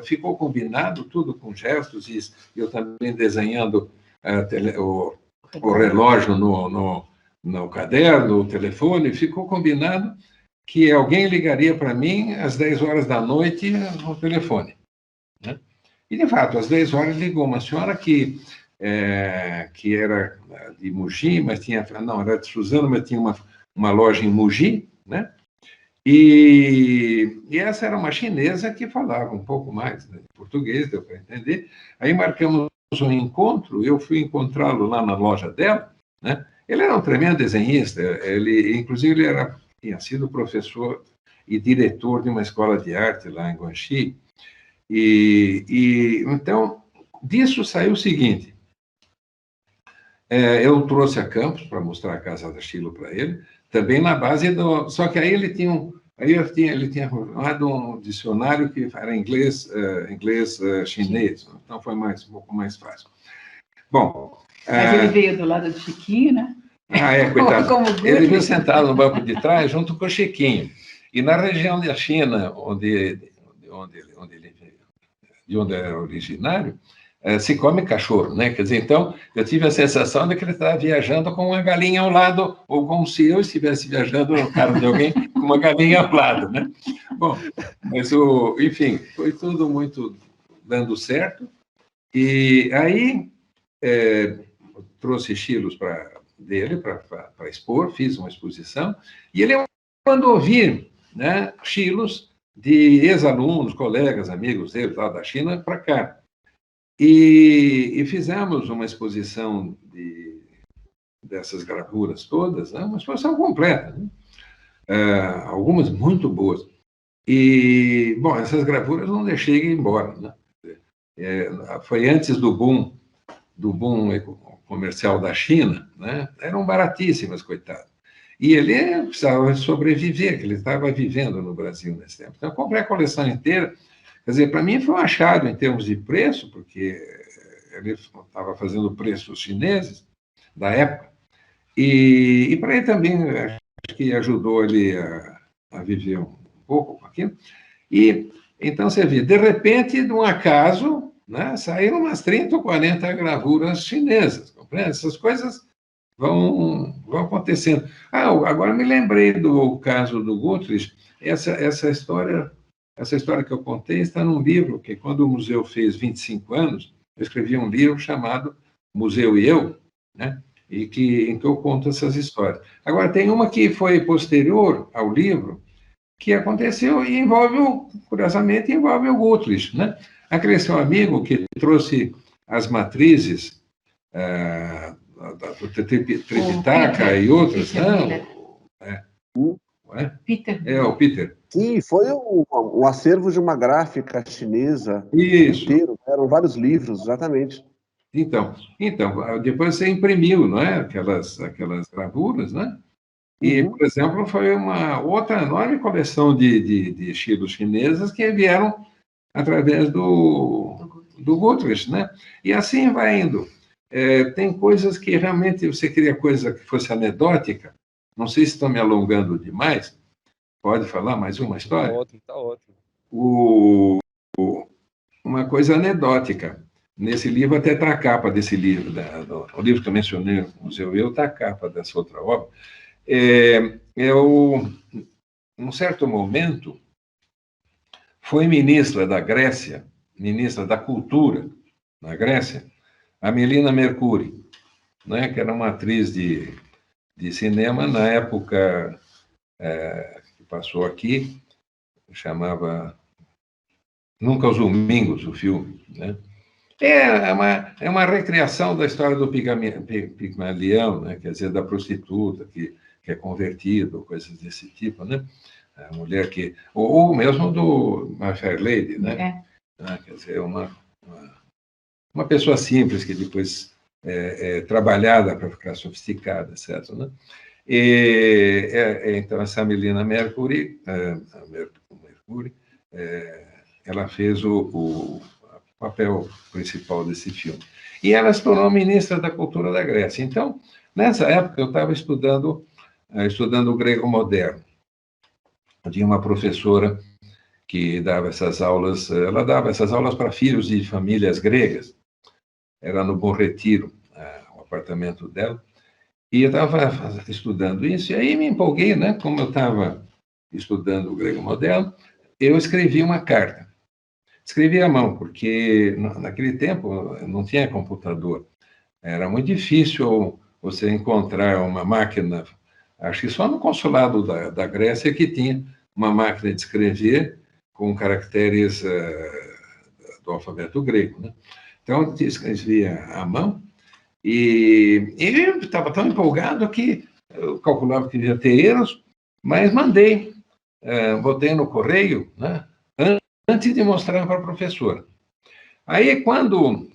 ficou combinado tudo com gestos, e eu também desenhando o relógio no caderno, o telefone, ficou combinado que alguém ligaria para mim às 10 horas da noite no telefone. Né? E, de fato, às 10 horas ligou uma senhora que era de Mogi, mas era de Suzano, mas tinha uma loja em Mogi, né? E essa era uma chinesa que falava um pouco mais, né, de português, deu para entender. Aí marcamos um encontro, eu fui encontrá-lo lá na loja dela, né? Ele era um tremendo desenhista, inclusive ele tinha sido professor e diretor de uma escola de arte lá em Guangxi. E então, disso saiu o seguinte, eu trouxe a Campos para mostrar a Casa da Xilo para ele, também na base só que aí ele tinha Aí ele tinha formado um dicionário que era inglês chinês, então foi um pouco mais fácil. Bom... Mas ele veio do lado do Chiquinho, né? Coitado. Ele veio sentado no banco de trás, junto com o Chiquinho. E na região da China, de onde era originário, se come cachorro, né? Quer dizer, então, eu tive a sensação de que ele estava viajando com uma galinha ao lado, ou como se eu estivesse viajando no carro de alguém com uma galinha ao lado, né? Bom, mas, enfim, foi tudo muito dando certo. E aí, trouxe estilos dele para expor, fiz uma exposição, e ele mandou vir, né, estilos de ex-alunos, colegas, amigos dele lá da China para cá. E fizemos uma exposição dessas gravuras todas, né? Uma exposição completa, né? Algumas muito boas. E, bom, essas gravuras não deixei ir embora, né? Foi antes do boom comercial da China, né? Eram baratíssimas, coitado. E ele precisava sobreviver, que ele estava vivendo no Brasil nesse tempo. Então, eu comprei a coleção inteira. Quer dizer, para mim foi um achado em termos de preço, porque ele estava fazendo preços chineses da época, e para ele também, acho que ajudou ele a viver um pouco com aquilo. E então você vê, de repente, de um acaso, né, saíram umas 30 ou 40 gravuras chinesas, compreende? Essas coisas vão acontecendo. Agora me lembrei do caso do Guthrie. Essa história que eu contei está num livro que, quando o museu fez 25 anos, eu escrevi um livro chamado Museu e Eu, né? Em que eu conto essas histórias. Agora, tem uma que foi posterior ao livro, que aconteceu e curiosamente, envolve o Guthrie, né? Aquele seu amigo que trouxe as matrizes do Tripitaka e outras, Peter. O Peter. Sim, foi o acervo de uma gráfica chinesa. Isso. Inteiro, eram vários livros, exatamente. Então, depois você imprimiu, não é? Aquelas gravuras, né? E, por exemplo, foi uma outra enorme coleção de estilos chineses que vieram através do Guthrie, né? E assim vai indo. Tem coisas que realmente você queria coisa que fosse anedótica. Não sei se estou me alongando demais. Pode falar mais uma história? Tá ótimo. Uma coisa anedótica. Nesse livro, até está a capa desse livro. O livro que eu mencionei, o Museu Eu, está a capa dessa outra obra. Num certo momento, foi ministra da Grécia, ministra da Cultura na Grécia, a Melina Mercouri, né, que era uma atriz de cinema na época que passou aqui, chamava Nunca os Domingos, o filme, né? É uma recriação da história do Pigmalião, né? Quer dizer, da prostituta que é convertida, coisas desse tipo, né? A mulher que... Ou mesmo do My Fair Lady, né? Quer dizer, uma pessoa simples que depois é trabalhada para ficar sofisticada, certo, né? Então, essa Melina Mercouri, ela fez o papel principal desse filme. E ela se tornou ministra da Cultura da Grécia. Então, nessa época, eu estava estudando o grego moderno. Eu tinha uma professora que dava essas aulas, ela dava essas aulas para filhos de famílias gregas. Era no Bom Retiro, o apartamento dela. E eu estava estudando isso, e aí me empolguei, né? Como eu estava estudando o grego moderno, eu escrevi uma carta. Escrevi à mão, porque naquele tempo não tinha computador. Era muito difícil você encontrar uma máquina, acho que só no consulado da Grécia que tinha uma máquina de escrever com caracteres do alfabeto grego, né? Então, eu escrevia à mão, e eu estava tão empolgado que eu calculava que devia ter erros, mas mandei, botei no correio, né? Antes de mostrar para a professora. Aí, quando...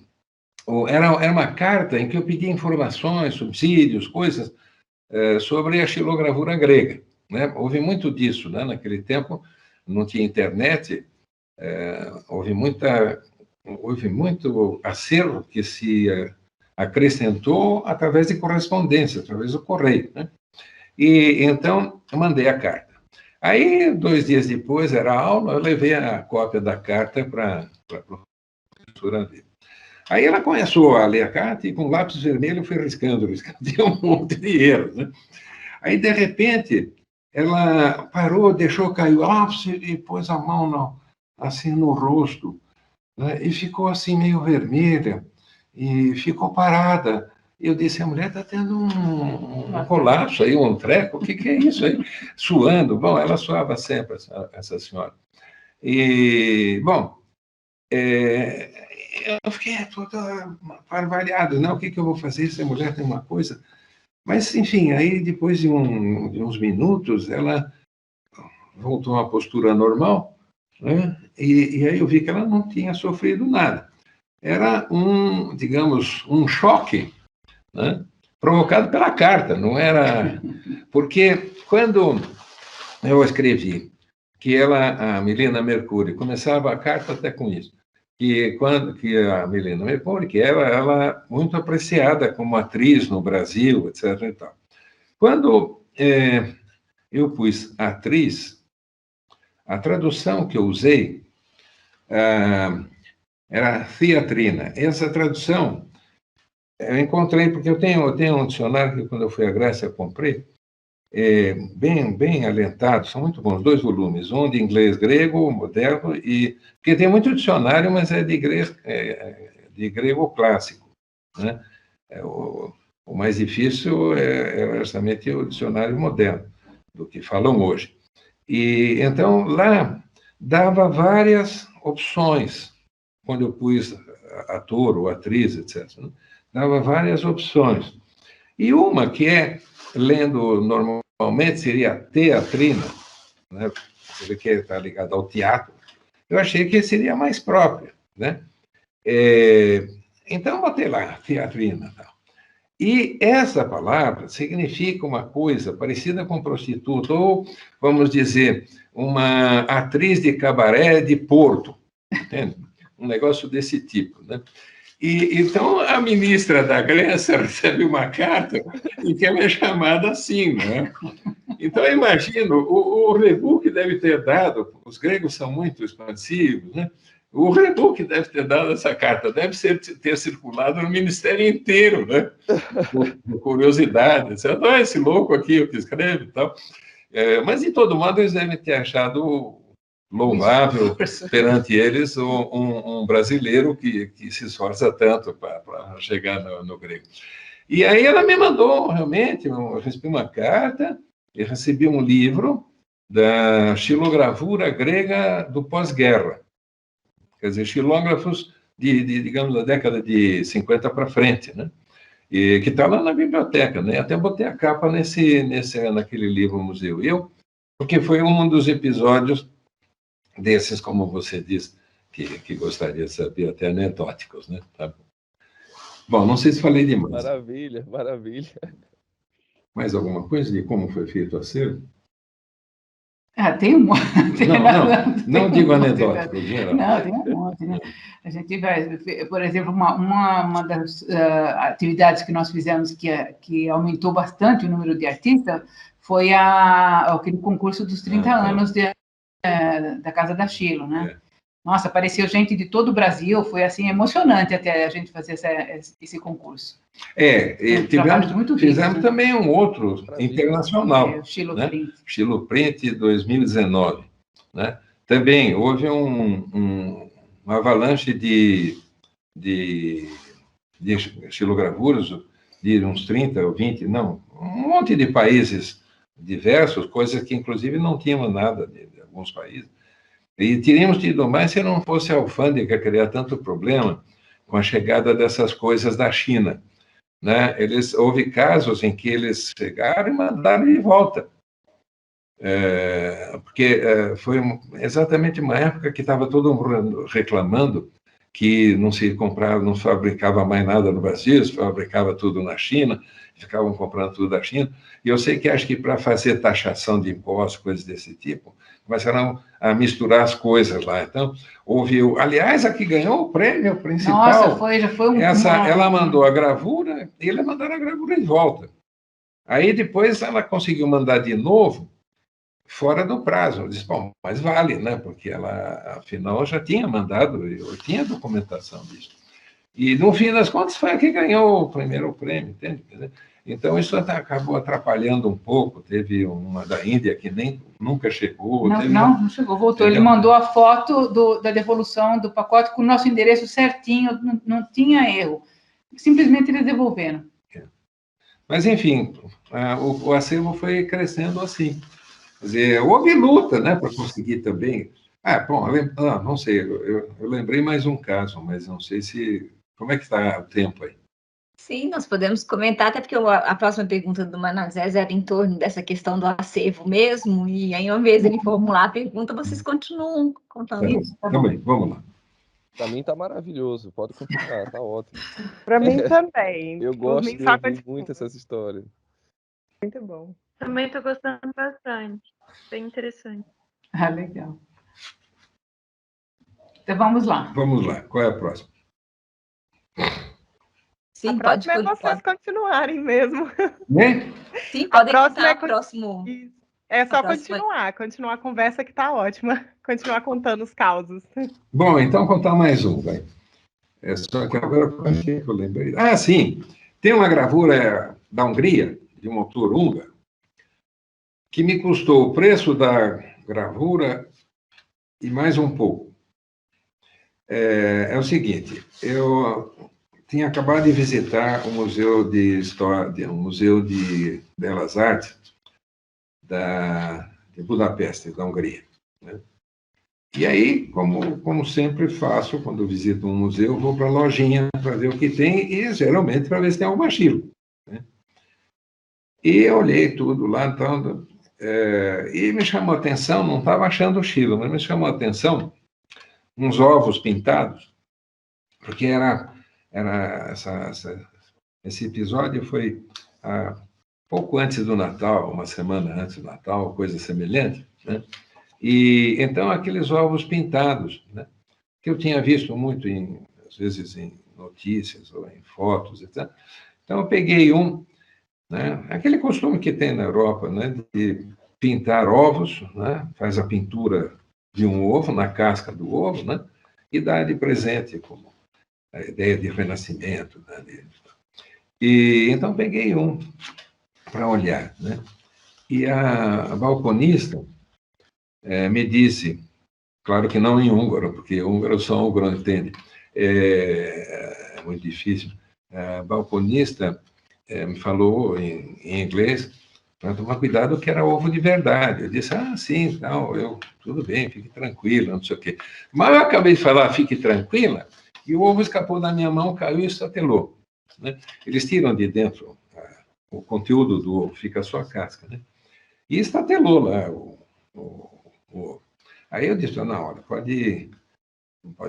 Era uma carta em que eu pedi informações, subsídios, coisas sobre a xilogravura grega, né? Houve muito disso, né? Naquele tempo não tinha internet, houve muito acervo que se acrescentou através de correspondência, através do correio, né? E então eu mandei a carta. Aí, 2 dias depois, era aula, eu levei a cópia da carta para a professora ver. Aí ela começou a ler a carta e com lápis vermelho eu fui riscando, tinha um monte de erros, né? Aí, de repente, ela parou, deixou cair o lápis e pôs a mão assim no rosto, né? E ficou assim meio vermelha e ficou parada. Eu disse, a mulher está tendo um colapso aí, um treco, o que é isso aí? Suando. Bom, ela suava sempre, essa senhora. E, bom, eu fiquei toda parvalhado, né? O que eu vou fazer se a mulher tem uma coisa? Mas, enfim, aí depois de uns minutos, ela voltou a uma postura normal, né? E aí eu vi que ela não tinha sofrido nada. Era digamos, um choque, né? Provocado pela carta, não era... Porque quando eu escrevi que a Milena Mercuri, começava a carta até com isso, que a Milena Mercuri, que ela muito apreciada como atriz no Brasil, etc. E tal. Quando eu pus atriz, a tradução que eu usei era teatrina. Essa tradução eu encontrei, porque eu tenho um dicionário que, quando eu fui à Grécia, eu comprei, bem alentado, são muito bons, 2 volumes, um de inglês grego, moderno, porque tem muito dicionário, mas é de grego clássico, né? O mais difícil é justamente o dicionário moderno, do que falam hoje. E então, lá, dava várias opções, quando eu pus ator ou atriz, etc., né? Dava várias opções. E uma que lendo normalmente, seria teatrina, né? Você que está ligado ao teatro, eu achei que seria mais própria, né? Então, botei lá, teatrina. Tal. E essa palavra significa uma coisa parecida com prostituta, ou, vamos dizer, uma atriz de cabaré de Porto, entende? Um negócio desse tipo, né? E então a ministra da Grécia recebe uma carta em que ela é chamada assim, né? Então, eu imagino, o rebook deve ter dado, os gregos são muito expansivos, né? O rebook deve ter dado essa carta, deve ter circulado no ministério inteiro, né? Por curiosidade, dizendo, esse louco aqui, o que escreve e tal. Mas, de todo modo, eles devem ter achado louvável perante eles um brasileiro que se esforça tanto para chegar no grego. E aí ela me mandou, realmente, eu recebi uma carta, eu recebi um livro da xilogravura grega do pós-guerra. Quer dizer, xilógrafos digamos, da década de 50 para frente, né? E que está lá na biblioteca, né? Até botei a capa naquele livro museu. Porque foi um dos episódios desses, como você disse, que gostaria de saber, até anedóticos, né? Tá bom. Bom, não sei se falei demais. Maravilha, maravilha. Mais alguma coisa de como foi feito o acervo? Tem um monte. Não digo anedótico, geral. Não, tem um monte, né? A gente vai, por exemplo, uma das atividades que nós fizemos que aumentou bastante o número de artistas foi aquele concurso dos 30 anos da Casa da Xilo, né? Nossa, apareceu gente de todo o Brasil, foi assim emocionante até a gente fazer esse concurso. Fizemos também um outro internacional, o Xilo né? Print. Xilo Print 2019, né? Também houve uma avalanche de xilogravuras de uns 30 ou 20, não, um monte de países diversos, coisas que inclusive não tínhamos nada de alguns países. E teríamos tido mais se não fosse a alfândega criar tanto problema com a chegada dessas coisas da China, né? Houve casos em que eles chegaram e mandaram de volta. Porque foi exatamente uma época que estava todo mundo reclamando que não se comprava, não fabricava mais nada no Brasil, se fabricava tudo na China, ficavam comprando tudo da China. E eu sei que acho que para fazer taxação de impostos, coisas desse tipo, começaram a misturar as coisas lá. Então, houve... Aliás, a que ganhou o prêmio principal... Nossa, já foi ela mandou a gravura e eles mandaram a gravura de volta. Aí, depois, ela conseguiu mandar de novo, fora do prazo. Eu disse, bom, mas vale, né? Porque ela, afinal, já tinha mandado, eu tinha documentação disso. E, no fim das contas, foi a que ganhou o primeiro prêmio, entende? Então, isso acabou atrapalhando um pouco. Teve uma da Índia que nunca chegou. Não chegou, voltou. Ele mandou a foto da devolução do pacote com o nosso endereço certinho, não tinha erro. Simplesmente eles devolveram. Mas, enfim, o acervo foi crescendo assim. Quer dizer, houve luta, né, para conseguir também. Bom, não sei, eu lembrei mais um caso, mas não sei se... Como é que está o tempo aí? Sim, nós podemos comentar, até porque a próxima pergunta do Manassés era em torno dessa questão do acervo mesmo, e aí, ao invés de ele formular a pergunta, vocês continuam contando isso. Tá bem, vamos lá. Para mim tá maravilhoso, pode continuar, tá ótimo. Para mim também. Eu gosto de ouvir muito essas histórias. Muito bom. Também estou gostando bastante, bem interessante. Legal. Então vamos lá. Vamos lá, qual é a próxima? Sim, a próxima é vocês continuarem mesmo. Né? Sim, podem contar o próximo. É só continuar a conversa que está ótima. Continuar contando os causos. Bom, então contar mais um, vai. Só que agora eu lembrei. Sim, tem uma gravura da Hungria, de um autor húngaro, que me custou o preço da gravura e mais um pouco. É o seguinte, eu tinha acabado de visitar o Museu de História, um Museu de Belas Artes de Budapeste, da Hungria, né? E aí, como sempre faço, quando visito um museu, vou para a lojinha para ver o que tem e, geralmente, para ver se tem algum achilo, né? E eu olhei tudo lá, então, e me chamou a atenção, não estava achando o chilo, mas me chamou a atenção uns ovos pintados, porque esse episódio foi pouco antes do Natal, uma semana antes do Natal, coisa semelhante, né? E então aqueles ovos pintados, né, que eu tinha visto muito às vezes em notícias ou em fotos, etc. Então eu peguei né, aquele costume que tem na Europa, né, de pintar ovos, né, faz a pintura de um ovo na casca do ovo, né, e dá de presente como a ideia de renascimento, né, e então peguei para olhar, né, e a balconista me disse, claro que não em húngaro, porque húngaro só húngaro entende, é muito difícil. A balconista me falou em inglês para tomar cuidado que era ovo de verdade. Eu disse, sim, não, tudo bem, fique tranquila, não sei o quê. Mas eu acabei de falar, fique tranquila, e o ovo escapou da minha mão, caiu e estatelou, né? Eles tiram de dentro o conteúdo do ovo, fica só a casca, né? E estatelou lá Aí eu disse, não, olha, pode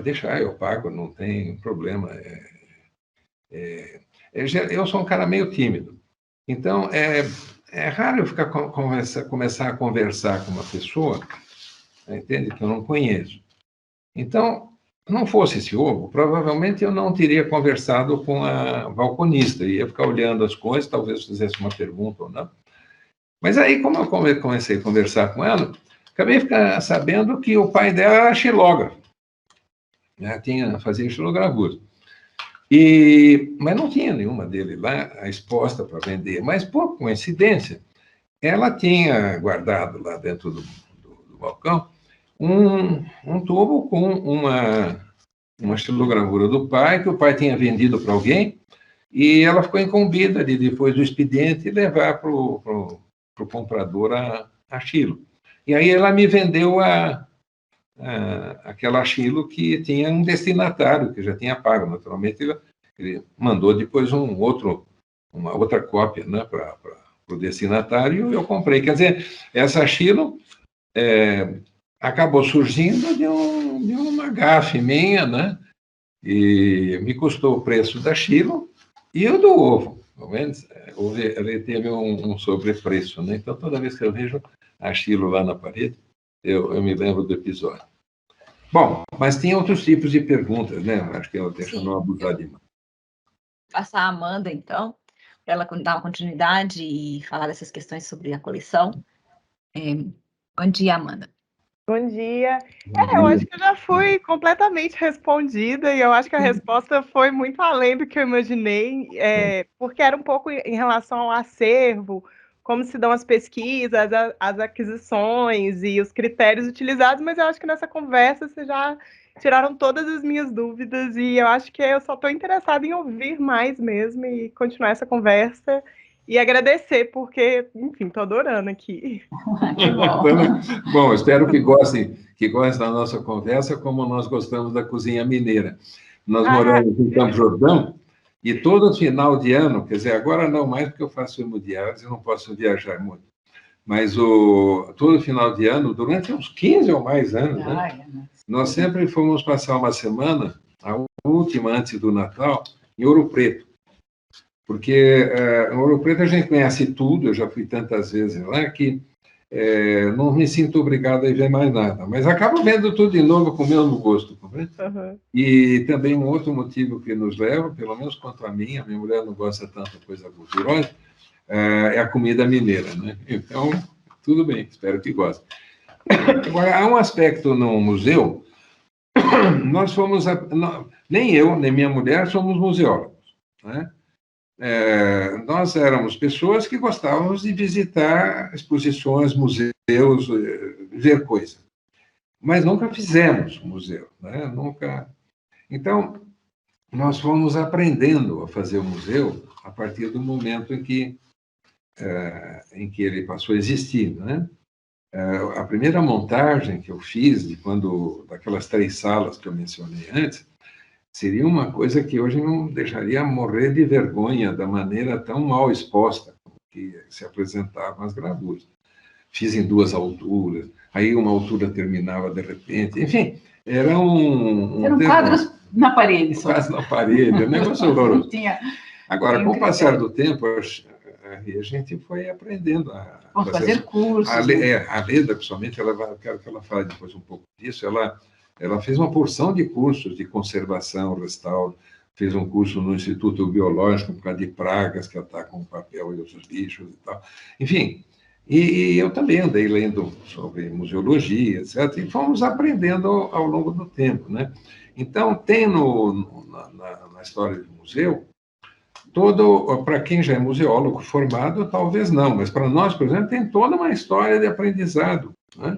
deixar, eu pago, não tem problema. Eu sou um cara meio tímido, então é raro eu começar a conversar com uma pessoa, entende, que eu não conheço. Então, não fosse esse ovo, provavelmente eu não teria conversado com a balconista, ia ficar olhando as coisas, talvez fizesse uma pergunta ou não. Mas aí, como eu comecei a conversar com ela, acabei ficando sabendo que o pai dela era xilógrafo, né? Fazia xilogravura. Mas não tinha nenhuma dele lá exposta para vender. Mas, por coincidência, ela tinha guardado lá dentro do balcão um tubo com uma xilogravura do pai, que o pai tinha vendido para alguém, e ela ficou incumbida de, depois do expediente, levar para o comprador a xilo. E aí ela me vendeu aquela xilo que tinha um destinatário, que já tinha pago. Naturalmente, ele mandou depois uma outra cópia, né, para o destinatário, e eu comprei. Quer dizer, essa xilo acabou surgindo de uma gafe minha, né, E me custou o preço da Chilo e o do ovo. Pelo menos, ele teve um sobrepreço, né? Então, toda vez que eu vejo a Chilo lá na parede, eu me lembro do episódio. Bom, mas tem outros tipos de perguntas, né? Acho que eu deixo não abusar demais. Passar a Amanda, então, para ela dar uma continuidade e falar dessas questões sobre a coleção. Bom dia, Amanda. Bom dia. Eu acho que eu já fui completamente respondida e eu acho que a resposta foi muito além do que eu imaginei, porque era um pouco em relação ao acervo, como se dão as pesquisas, as aquisições e os critérios utilizados, mas eu acho que nessa conversa vocês já tiraram todas as minhas dúvidas e eu acho que eu só estou interessada em ouvir mais mesmo e continuar essa conversa e agradecer, porque, enfim, estou adorando aqui. Que bom. Bom, espero que gostem da nossa conversa, como nós gostamos da cozinha mineira. Nós moramos em Campo Jordão e todo final de ano, quer dizer, agora não mais porque eu faço hemodiálise e não posso viajar muito, mas todo final de ano, durante uns 15 ou mais anos, né, nós sempre fomos passar uma semana, a última antes do Natal, em Ouro Preto. Porque em Ouro Preto a gente conhece tudo, eu já fui tantas vezes lá, que não me sinto obrigado a ver mais nada. Mas acabo vendo tudo de novo com o mesmo gosto. Uhum. E também um outro motivo que nos leva, pelo menos quanto a minha mulher não gosta tanto de coisa gordurosa, é a comida mineira, né? Então, tudo bem, espero que goste. Agora, há um aspecto no museu, nós fomos, nem eu, nem minha mulher somos museólogos, né? Nós éramos pessoas que gostávamos de visitar exposições, museus, ver coisas. Mas nunca fizemos museu, né? Nunca. Então, nós fomos aprendendo a fazer o museu a partir do momento em que ele passou a existir, né? A primeira montagem que eu fiz, daquelas 3 salas que eu mencionei antes, seria uma coisa que hoje não deixaria morrer de vergonha da maneira tão mal exposta que se apresentavam as gravuras. Fiz em 2 alturas, aí uma altura terminava de repente, enfim, eram quadros na parede só. Quase na parede, um negócio horroroso. Agora, com o passar do tempo, a gente foi aprendendo a fazer cursos. A Leda, principalmente, quero que ela fale depois um pouco disso, ela fez uma porção de cursos de conservação, restauro, fez um curso no Instituto Biológico por causa de pragas que atacam o papel e outros bichos e tal. Enfim, e eu também andei lendo sobre museologia, etc., e fomos aprendendo ao longo do tempo, né? Então, tem na história do museu, para quem já é museólogo formado, talvez não, mas para nós, por exemplo, tem toda uma história de aprendizado, né?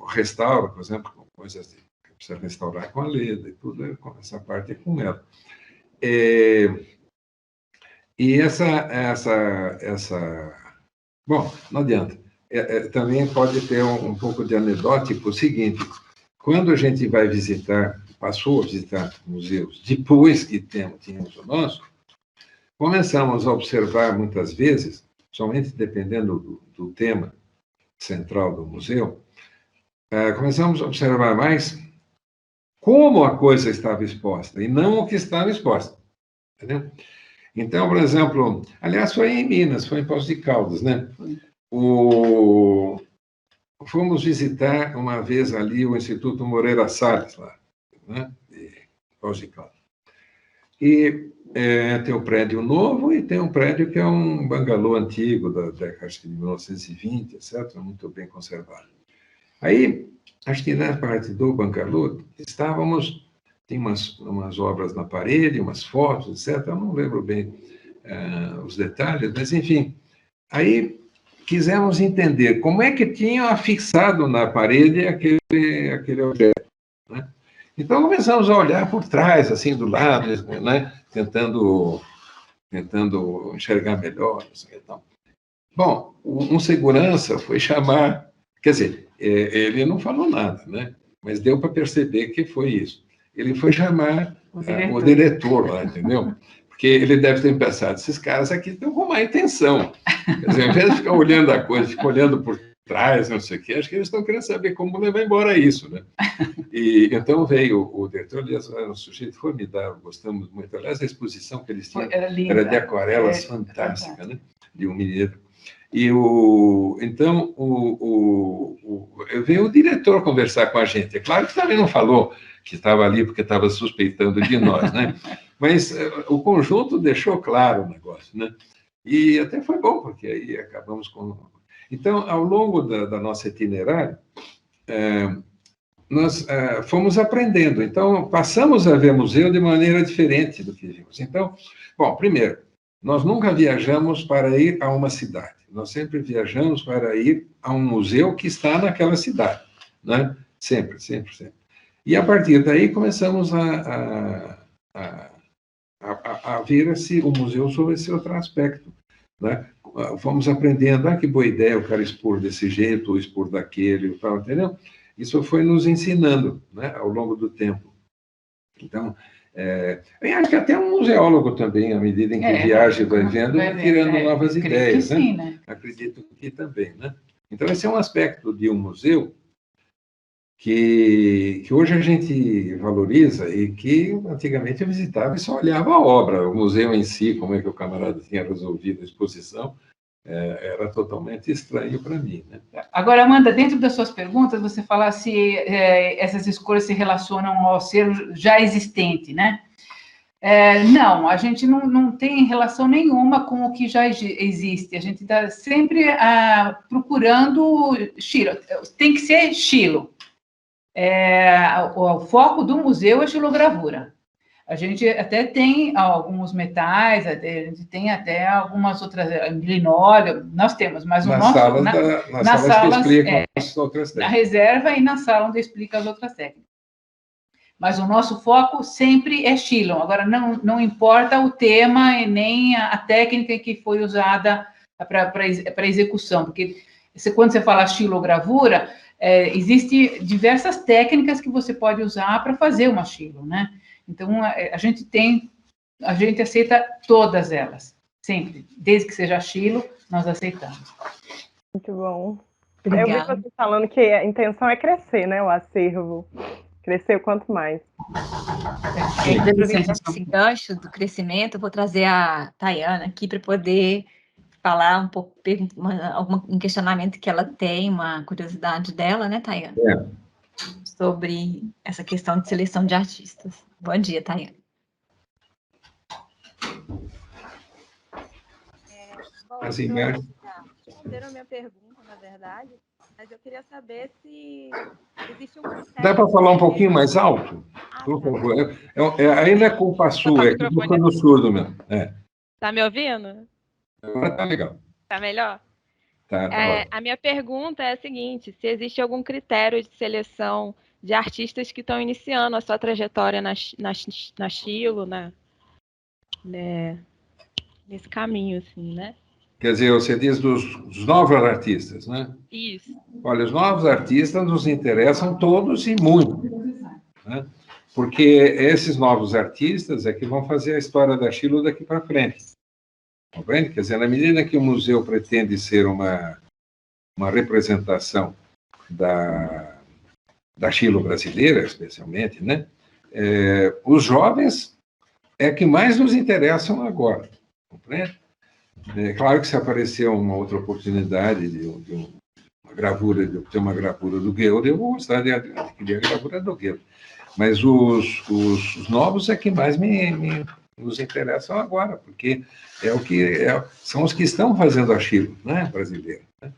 Restaura, por exemplo, coisas que precisa restaurar com a Leda e tudo, essa parte é com ela. E bom, não adianta. Também pode ter um pouco de anedótico o seguinte: quando a gente vai passou a visitar museus, depois que tínhamos o nosso, começamos a observar muitas vezes, somente dependendo do tema central do museu, começamos a observar mais como a coisa estava exposta e não o que estava exposta. Entendeu? Então, por exemplo, aliás, foi em Minas, foi em Poços de Caldas, né? Fomos visitar uma vez ali o Instituto Moreira Salles, lá, né? De Poços de Caldas. E tem um prédio novo e tem um prédio que é um bangalô antigo da década de 1920, etc., muito bem conservado. Aí, acho que na parte do bangalô, tinha umas obras na parede, umas fotos, etc., eu não lembro bem os detalhes, mas, enfim, aí quisemos entender como é que tinham afixado na parede aquele objeto, né? Então, começamos a olhar por trás, assim, do lado, né? Tentando enxergar melhor. Assim, então. Bom, um segurança foi chamar... Quer dizer, ele não falou nada, né? Mas deu para perceber que foi isso. Ele foi chamar o diretor lá, entendeu? Porque ele deve ter pensado, esses caras aqui estão com má intenção. Quer dizer, ao invés de ficar olhando a coisa, fica olhando por traz, não sei o quê. Acho que eles estão querendo saber como levar embora isso, né? E então veio o diretor, aliás, era um sujeito formidável, gostamos muito. Aliás, a exposição que eles tinham era de aquarelas fantástica, né? De um mineiro. E então veio o diretor conversar com a gente. É claro que também não falou que estava ali porque estava suspeitando de nós, né? Mas o conjunto deixou claro o negócio, né? E até foi bom, porque aí acabamos com... Então, ao longo da nossa itinerária, nós fomos aprendendo. Então, passamos a ver museu de maneira diferente do que vimos. Então, bom, primeiro, nós nunca viajamos para ir a uma cidade. Nós sempre viajamos para ir a um museu que está naquela cidade, né? Sempre, sempre, sempre. E, a partir daí, começamos a ver o museu sob esse outro aspecto, né? Fomos aprendendo, que boa ideia o cara expor desse jeito, ou expor daquele, e tal, entendeu? Isso foi nos ensinando, né, ao longo do tempo. Então, eu acho que até um museólogo também, à medida em que viaja e vai vendo, vai tirando novas ideias, né? Sim, né? Acredito que também, né? Então, esse é um aspecto de um museu que hoje a gente valoriza e que antigamente eu visitava e só olhava a obra, o museu em si, como é que o camarada tinha resolvido a exposição, era totalmente estranho para mim, né? Agora, Amanda, dentro das suas perguntas, você fala se essas escolhas se relacionam ao acervo já existente, né? Não, a gente não tem relação nenhuma com o que já existe. A gente está sempre procurando estilo. Tem que ser estilo. O foco do museu é estilogravura. A gente até tem alguns metais, a gente tem até algumas outras, linóleo, nós temos, mas nas salas que explicam as outras técnicas. Na reserva e na sala onde explica as outras técnicas. Mas o nosso foco sempre é estilo. Agora, não importa o tema e nem a técnica que foi usada para execução, porque quando você fala estilogravura, existem diversas técnicas que você pode usar para fazer uma estilo, né? Então, a gente aceita todas elas, sempre. Desde que seja estilo, nós aceitamos. Muito bom. Obrigada. Eu vi você falando que a intenção é crescer, né? O acervo. Crescer o quanto mais. Aproveitando esse gancho do crescimento, eu vou trazer a Tayana aqui para poder falar um pouco, um questionamento que ela tem, uma curiosidade dela, né, Tayana? Sobre essa questão de seleção de artistas. Bom dia, Tayana. Responderam a minha pergunta, na verdade, mas eu queria saber se existe um critério... Dá para falar um pouquinho mais alto? Por favor. Aí não é culpa sua, é que eu estou ficando surdo mesmo. Tá me ouvindo? Agora tá legal. Tá melhor? Tá a minha pergunta é a seguinte: se existe algum critério de seleção de artistas que estão iniciando a sua trajetória na estilo, nesse caminho, assim, né? Quer dizer, você diz dos novos artistas, né? Isso. Olha, os novos artistas nos interessam todos e muito, né? Porque esses novos artistas é que vão fazer a história da estilo daqui para frente. Compreende? Quer dizer, na medida que o museu pretende ser uma representação da estilo brasileira, especialmente, né? Os jovens é que mais nos interessam agora, compreende? É claro que se aparecer uma outra oportunidade de uma gravura, de obter uma gravura do Guild, eu vou gostar de adquirir a gravura do Guild. Mas os novos é que mais nos interessam agora, porque são os que estão fazendo a estilo, né, brasileiro, né?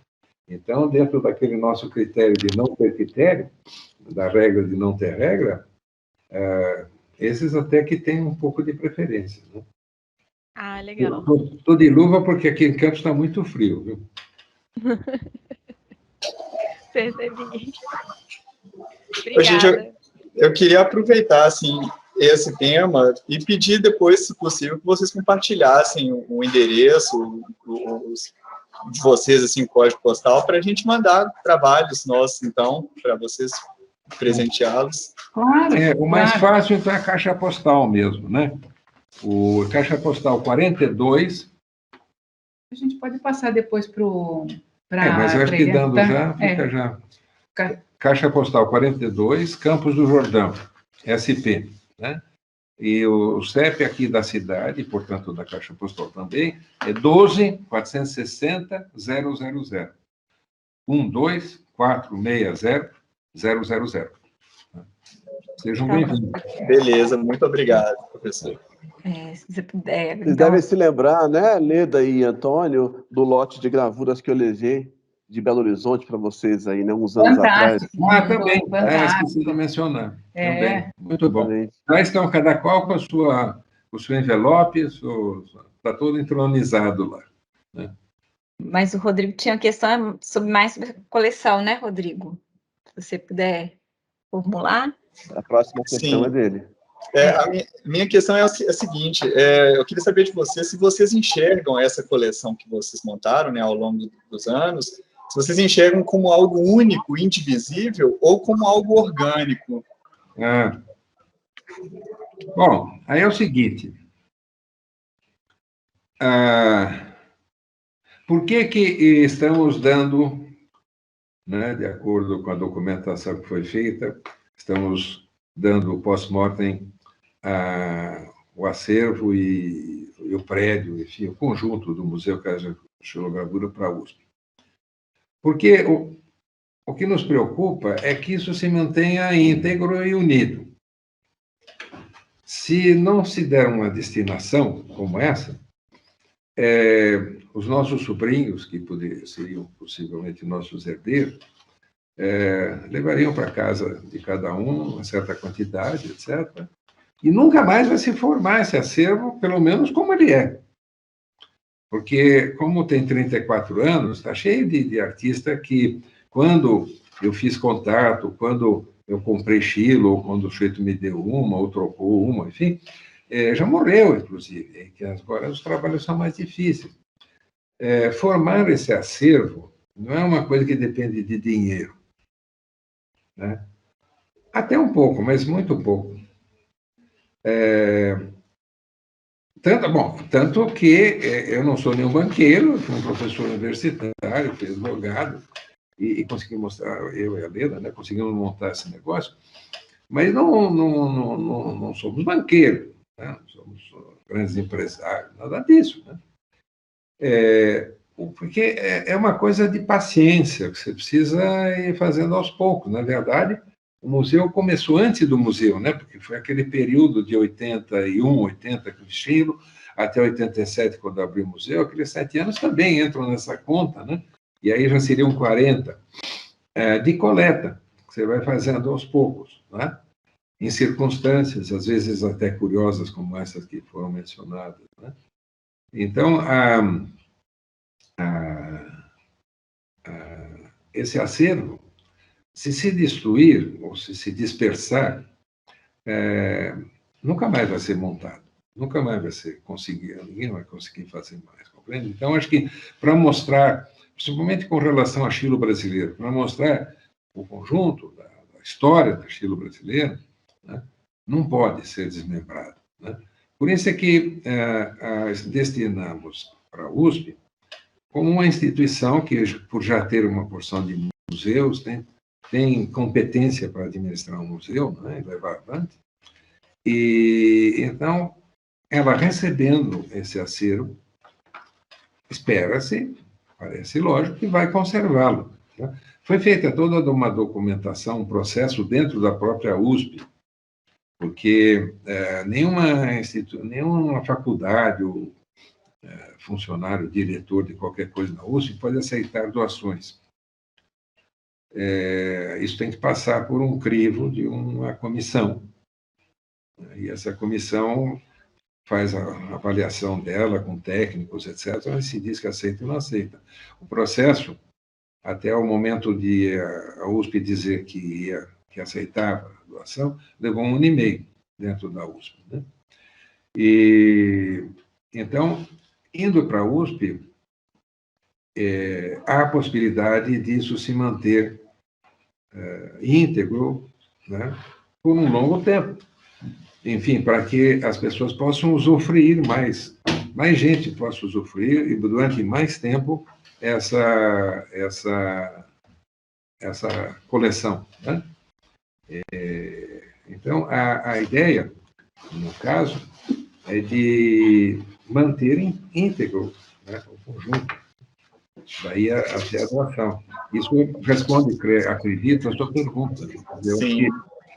Então, dentro daquele nosso critério de não ter critério, da regra de não ter regra, esses até que têm um pouco de preferência, né? Ah, legal. Estou de luva porque aqui em Campos está muito frio, viu? Percebi. Obrigada. Gente, eu queria aproveitar, assim, esse tema e pedir depois, se possível, que vocês compartilhassem o endereço de vocês, assim, código postal, para a gente mandar trabalhos nossos, então, para vocês presenteá-los. Claro. O mais fácil, então, é a caixa postal mesmo, né? O caixa postal 42. A gente pode passar depois para o Mas eu acho que dando já, fica já. Caixa Postal 42, Campos do Jordão, SP, né? E o CEP aqui da cidade, portanto, da Caixa Postal também, é 12.460.000. 12460.000. Sejam bem-vindos. Beleza, muito obrigado, professor. Se você puder, Vocês devem se lembrar, né, Leda e Antônio, do lote de gravuras que eu levei de Belo Horizonte para vocês aí, né, uns anos atrás. Também. Esqueci de mencionar. Também. Muito bom. Já estão cada qual com o seu envelope, está todo entronizado lá. Né? Mas o Rodrigo tinha uma questão mais sobre a coleção, né, Rodrigo? Se você puder formular. A próxima questão é dele. A minha questão é a seguinte, eu queria saber de vocês se vocês enxergam essa coleção que vocês montaram, né, ao longo dos anos, se vocês enxergam como algo único, indivisível, ou como algo orgânico. Bom, aí é o seguinte. Por que estamos dando, né, de acordo com a documentação que foi feita, estamos dando o pós-mortem, o acervo e o prédio, enfim, o conjunto do Museu Caixa Xilogravura para a USP? Porque o que nos preocupa é que isso se mantenha íntegro e unido. Se não se der uma destinação como essa, os nossos sobrinhos, que seriam possivelmente nossos herdeiros, levariam para casa de cada um uma certa quantidade, etc. E nunca mais vai se formar esse acervo, pelo menos como ele é. Porque, como tem 34 anos, está cheio de artista que, quando eu fiz contato, quando eu comprei Chilo, ou quando o sujeito me deu uma, ou trocou uma, enfim, já morreu, inclusive, que agora os trabalhos são mais difíceis. Formar esse acervo não é uma coisa que depende de dinheiro. Né? Até um pouco, mas muito pouco. Tanto que eu não sou nenhum banqueiro, fui um professor universitário, fui advogado, e consegui mostrar, eu e a Leda, né, conseguimos montar esse negócio, mas não somos banqueiros, né, não somos grandes empresários, nada disso. Né? Porque é uma coisa de paciência, que você precisa ir fazendo aos poucos. Na verdade, o museu começou antes do museu, né? Porque foi aquele período de 81, 80, com o Chilo, até 87, quando abriu o museu, aqueles 7 anos também entram nessa conta, né? E aí já seriam 40, de coleta, que você vai fazendo aos poucos, né? Em circunstâncias, às vezes até curiosas, como essas que foram mencionadas. Né? Então, esse acervo, se destruir ou se dispersar, nunca mais vai ser montado, nunca mais vai ser conseguido, ninguém vai conseguir fazer mais, compreende? Então, acho que para mostrar, principalmente com relação a Chilo brasileiro, para mostrar o conjunto da história da Chilo brasileira, né, não pode ser desmembrado. Né? Por isso é que destinamos para a USP como uma instituição que, por já ter uma porção de museus, tem competência para administrar um museu, né, e levar avante. E, então, ela recebendo esse acervo, espera-se, parece lógico, que vai conservá-lo. Né? Foi feita toda uma documentação, um processo dentro da própria USP, porque nenhuma faculdade ou funcionário, diretor de qualquer coisa na USP pode aceitar doações. Isso tem que passar por um crivo de uma comissão. E essa comissão faz a avaliação dela com técnicos, etc., e se diz que aceita ou não aceita. O processo, até o momento de a USP dizer que aceitava a doação, levou 1 ano e meio dentro da USP. Né? E, então, indo para a USP, há a possibilidade disso se manter íntegro, né, por um longo tempo. Enfim, para que as pessoas possam usufruir mais gente possa usufruir e durante mais tempo essa coleção, né? Então, a ideia, no caso, é de manter íntegro, né, o conjunto, daí até a doação. Isso responde, acredito, a sua pergunta, entendeu? Que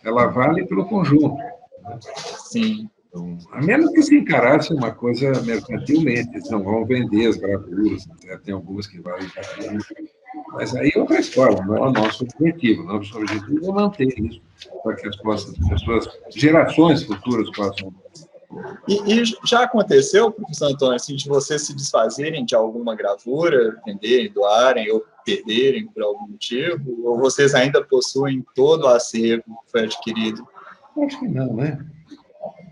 ela vale pelo conjunto. Né? Sim. Então, a menos que se encarasse uma coisa mercantilmente, eles não vão vender as gravuras, né? Tem algumas que valem bastante. Mas aí é outra história, não é o nosso objetivo. Nosso objetivo é manter isso, para que as suas gerações futuras possam. E já aconteceu, professor Antônio, assim, de vocês se desfazerem de alguma gravura, venderem, doarem ou perderem por algum motivo? Ou vocês ainda possuem todo o acervo que foi adquirido? Acho que não, né?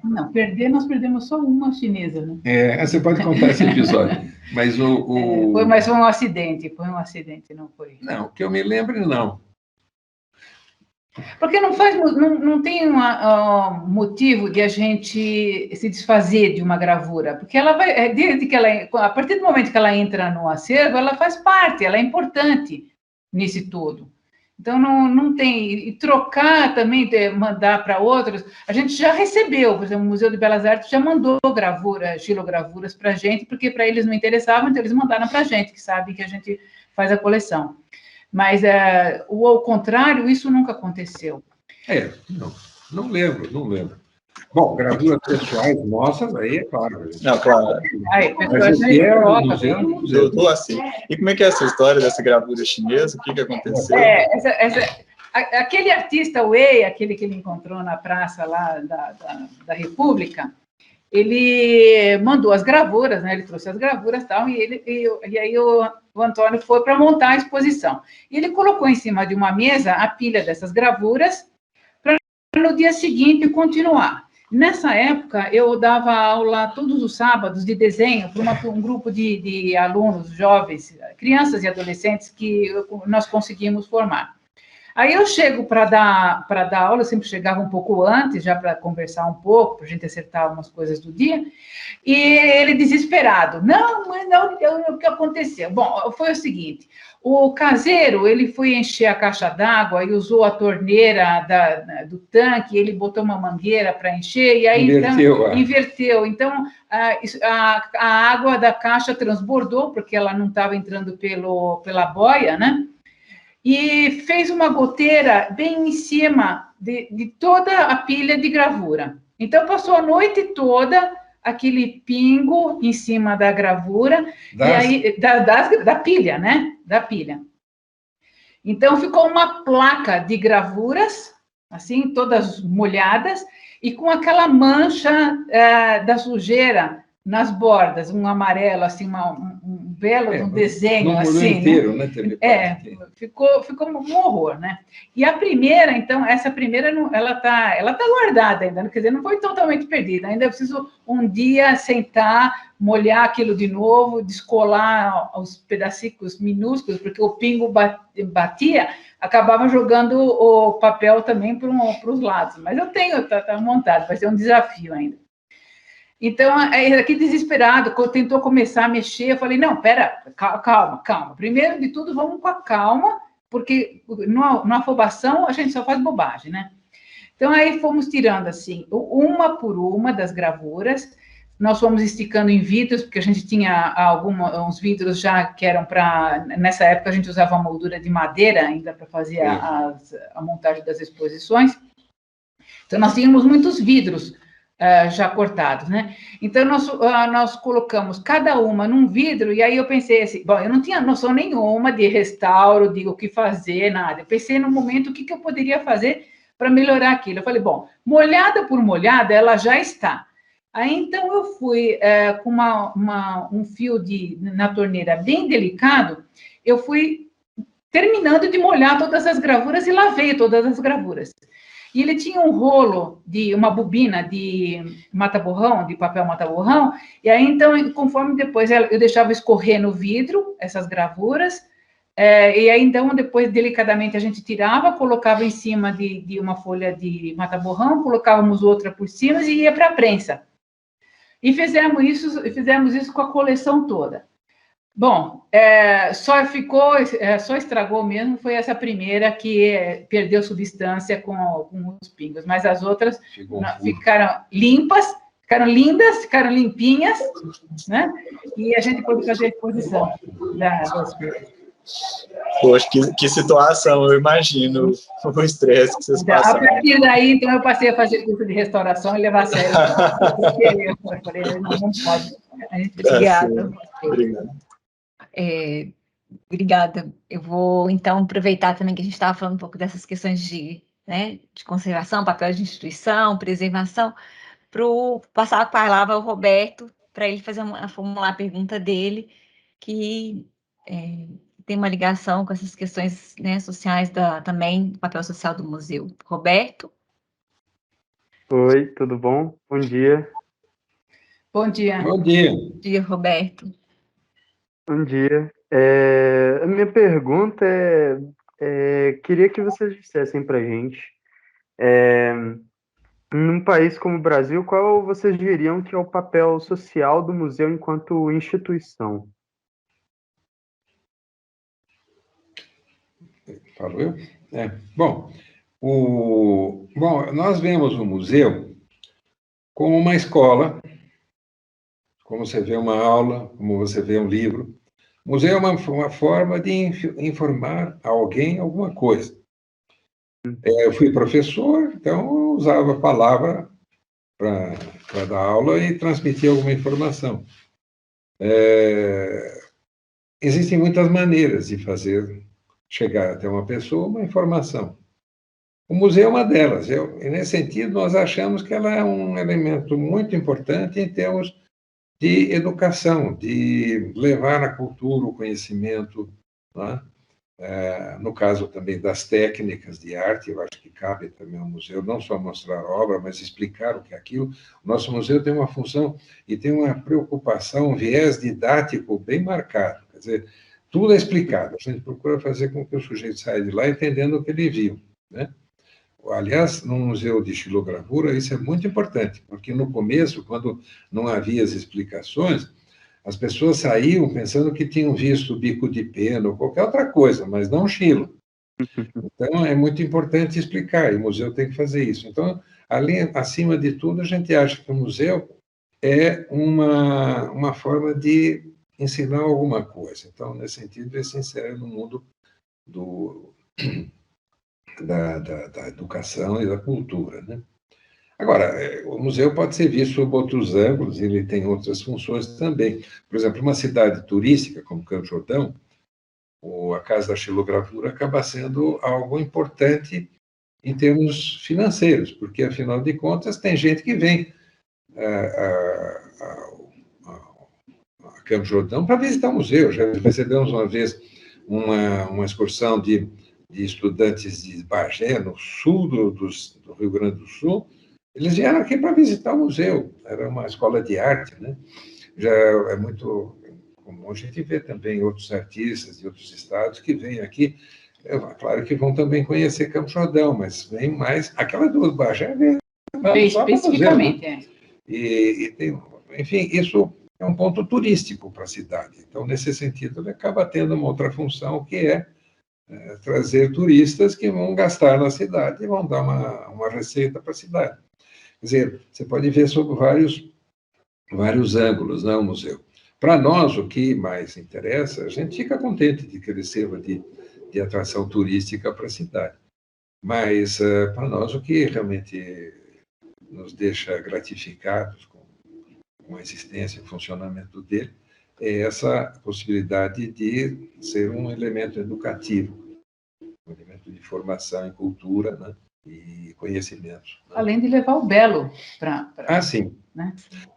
Não, nós perdemos só uma chinesa, né? Você pode contar esse episódio, mas Foi um acidente, não foi? Não, que eu me lembre, não. Porque não tem motivo de a gente se desfazer de uma gravura, porque ela vai, a partir do momento que ela entra no acervo, ela faz parte, ela é importante nesse todo. Então, não tem... E trocar também, mandar para outros... A gente já recebeu, por exemplo, o Museu de Belas Artes já mandou xilogravuras para a gente, porque para eles não interessavam, então eles mandaram para a gente, que sabe que a gente faz a coleção. Mas, ao contrário, isso nunca aconteceu. Não lembro. Bom, gravuras pessoais nossas, aí é claro. Não, claro. Mas o que é o museu? Assim. E como é que é essa história dessa gravura chinesa? O que aconteceu? Aquele artista Wei, aquele que ele encontrou na praça lá da República, ele mandou as gravuras, né? Ele trouxe as gravuras e tal, e aí o Antônio foi para montar a exposição. E ele colocou em cima de uma mesa a pilha dessas gravuras para no dia seguinte continuar. Nessa época, eu dava aula todos os sábados de desenho para um grupo de alunos jovens, crianças e adolescentes que nós conseguimos formar. Aí eu chego para dar aula, eu sempre chegava um pouco antes, já para conversar um pouco, para a gente acertar umas coisas do dia, e ele desesperado, não, o que aconteceu? Bom, foi o seguinte, o caseiro, ele foi encher a caixa d'água e usou a torneira do tanque, ele botou uma mangueira para encher, e aí inverteu. Então, a água da caixa transbordou, porque ela não estava entrando pela boia, né? E fez uma goteira bem em cima de toda a pilha de gravura. Então, passou a noite toda aquele pingo em cima da gravura, e aí, da pilha, né? Da pilha. Então, ficou uma placa de gravuras, assim, todas molhadas, e com aquela mancha da sujeira nas bordas, um amarelo, assim, um belo desenho, assim. Inteiro, né? Ficou um horror, né? E a primeira, então, essa primeira, ela tá guardada ainda, quer dizer, não foi totalmente perdida, ainda preciso um dia sentar, molhar aquilo de novo, descolar os pedacinhos minúsculos, porque o pingo batia, acabava jogando o papel também para os lados, mas eu tenho, tá montado, vai ser um desafio ainda. Então, aqui desesperado, tentou começar a mexer, eu falei, não, pera, calma. Primeiro de tudo, vamos com a calma, porque na afobação a gente só faz bobagem, né? Então, aí fomos tirando, assim, uma por uma das gravuras, nós fomos esticando em vidros, porque a gente tinha uns vidros já que eram nessa época a gente usava a moldura de madeira ainda para fazer a montagem das exposições. Então, nós tínhamos muitos vidros, já cortados, né? Então, nós colocamos cada uma num vidro, e aí eu pensei assim, bom, eu não tinha noção nenhuma de restauro, de o que fazer, nada. Eu pensei no momento o que eu poderia fazer para melhorar aquilo. Eu falei, bom, molhada por molhada, ela já está. Aí, então, eu fui com um fio na torneira bem delicado, eu fui terminando de molhar todas as gravuras e lavei todas as gravuras. E ele tinha um rolo uma bobina de mata-borrão, de papel mata-borrão, e aí, então, conforme depois eu deixava escorrer no vidro essas gravuras, e aí, então, depois, delicadamente, a gente tirava, colocava em cima de uma folha de mata-borrão, colocávamos outra por cima e ia para a prensa. E fizemos isso com a coleção toda. Bom, só estragou mesmo, foi essa primeira que perdeu substância com os pingos, mas as outras ficaram limpas, ficaram lindas, ficaram limpinhas, né? E a gente pôde fazer a exposição das flores. Poxa, que situação, eu imagino o estresse que vocês passaram. A partir daí, então, eu passei a fazer curso de restauração e levar a sério. Eu falei, não pode. Obrigada. Obrigado. Obrigada. Eu vou, então, aproveitar também que a gente estava falando um pouco dessas questões de conservação, papel de instituição, preservação, para passar a palavra ao Roberto, para ele formular a pergunta dele, que tem uma ligação com essas questões, né, sociais também do papel social do museu. Roberto? Oi, tudo bom? Bom dia. Bom dia. Bom dia. Bom dia, Roberto. Bom dia. A minha pergunta queria que vocês dissessem para a gente, num país como o Brasil, qual vocês diriam que é o papel social do museu enquanto instituição? Falo eu? Bom, nós vemos o museu como uma escola, como você vê uma aula, como você vê um livro. O museu é uma forma de informar alguém alguma coisa. Eu fui professor, então eu usava a palavra para dar aula e transmitir alguma informação. Existem muitas maneiras de chegar até uma pessoa uma informação. O museu é uma delas. E nesse sentido, nós achamos que ela é um elemento muito importante em termos de educação, de levar a cultura, o conhecimento, né? No caso também das técnicas de arte, eu acho que cabe também ao museu não só mostrar a obra, mas explicar o que é aquilo. O nosso museu tem uma função e tem uma preocupação, um viés didático bem marcado. Quer dizer, tudo é explicado. A gente procura fazer com que o sujeito saia de lá entendendo o que ele viu, né? Aliás, no Museu de Xilogravura, isso é muito importante, porque no começo, quando não havia as explicações, as pessoas saíam pensando que tinham visto bico de pena ou qualquer outra coisa, mas não xilo. Então, é muito importante explicar, e o museu tem que fazer isso. Então, acima de tudo, a gente acha que o museu é uma forma de ensinar alguma coisa. Então, nesse sentido, ele se insere no mundo da educação e da cultura, né? Agora, o museu pode ser visto sob outros ângulos, ele tem outras funções também. Por exemplo, uma cidade turística como Campos do Jordão, a Casa da Xilogravura acaba sendo algo importante em termos financeiros, porque, afinal de contas, tem gente que vem a Campos do Jordão para visitar o museu. Já recebemos uma vez uma excursão de estudantes de Bagé, no sul do Rio Grande do Sul. Eles vieram aqui para visitar o museu. Era uma escola de arte, né? Já é muito comum a gente ver também outros artistas de outros estados que vêm aqui. Claro que vão também conhecer Campos do Jordão, mas vem mais... Aquela do Bagé vem especificamente, museu, né? E tem, enfim, isso é um ponto turístico para a cidade. Então, nesse sentido, ele acaba tendo uma outra função, que é trazer turistas que vão gastar na cidade e vão dar uma receita para a cidade. Quer dizer, você pode ver sob vários ângulos, né, o museu. Para nós, o que mais interessa, a gente fica contente de que ele sirva de atração turística para a cidade. Mas, para nós, o que realmente nos deixa gratificados com a existência e o funcionamento dele é essa possibilidade de ser um elemento educativo, um elemento de formação em cultura, né, e conhecimento. Né? Além de levar o belo para... sim. Né?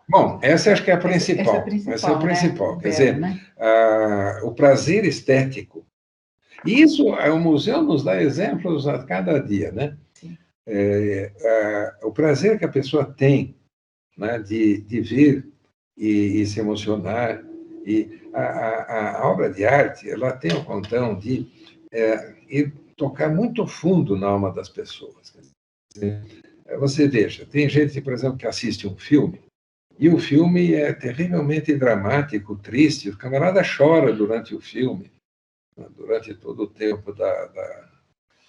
Bom, essa acho que é a principal. Essa é a principal, né? Quer dizer, né? O prazer estético. E isso, o museu nos dá exemplos a cada dia, né? O prazer que a pessoa tem, né, de ver e se emocionar. E a obra de arte, ela tem o condão de ir tocar muito fundo na alma das pessoas. Quer dizer, você veja, tem gente, por exemplo, que assiste um filme, E o filme é terrivelmente dramático, triste. O camarada chora durante o filme, durante todo o tempo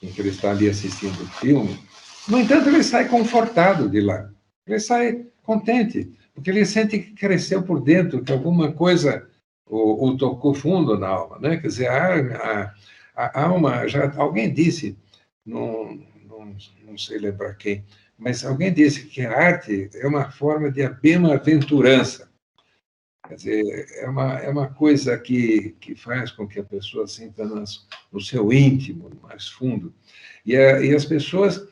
em que ele está ali assistindo o filme. No entanto, ele sai confortado de lá. Ele sai contente, porque ele sente que cresceu por dentro, que alguma coisa o tocou fundo na alma, né? Quer dizer, a alma, alguém disse, não sei lembrar quem, mas alguém disse que a arte é uma forma de bem-aventurança. Quer dizer, é uma coisa que faz com que a pessoa sinta no seu íntimo, no mais fundo. E as pessoas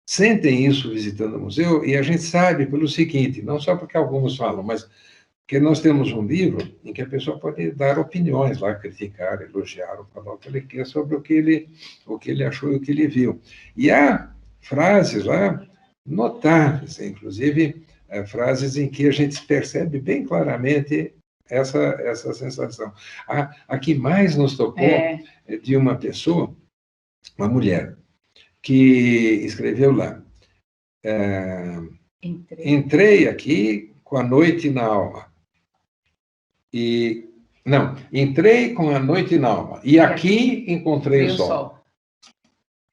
sentem isso visitando o museu, e a gente sabe pelo seguinte, não só porque alguns falam, mas que nós temos um livro em que a pessoa pode dar opiniões lá, criticar, elogiar, falar o que ele quer sobre o que ele achou e o que ele viu. E há frases lá notáveis, inclusive frases em que a gente percebe bem claramente essa sensação. A que mais nos tocou é de uma pessoa, uma mulher, que escreveu lá, entrei aqui com a noite na alma. Entrei com a noite na alma. E aqui encontrei o sol.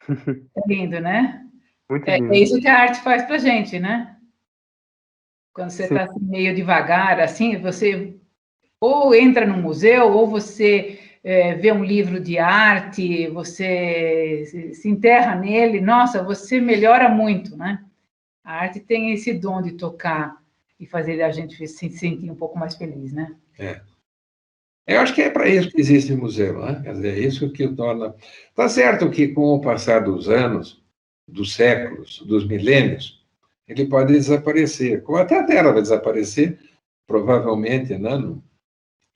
É lindo, né? Muito lindo. É isso que a arte faz pra gente, né? Quando você está assim, meio devagar, assim, você ou entra no museu, ou você vê um livro de arte, você se enterra nele, nossa, você melhora muito, né? A arte tem esse dom de tocar e fazer a gente se sentir um pouco mais feliz, né? Eu acho que é para isso que existe o museu, né? Quer dizer, é isso que o torna... Tá certo que com o passar dos anos, dos séculos, dos milênios, ele pode desaparecer, como até a Terra vai desaparecer, provavelmente, né?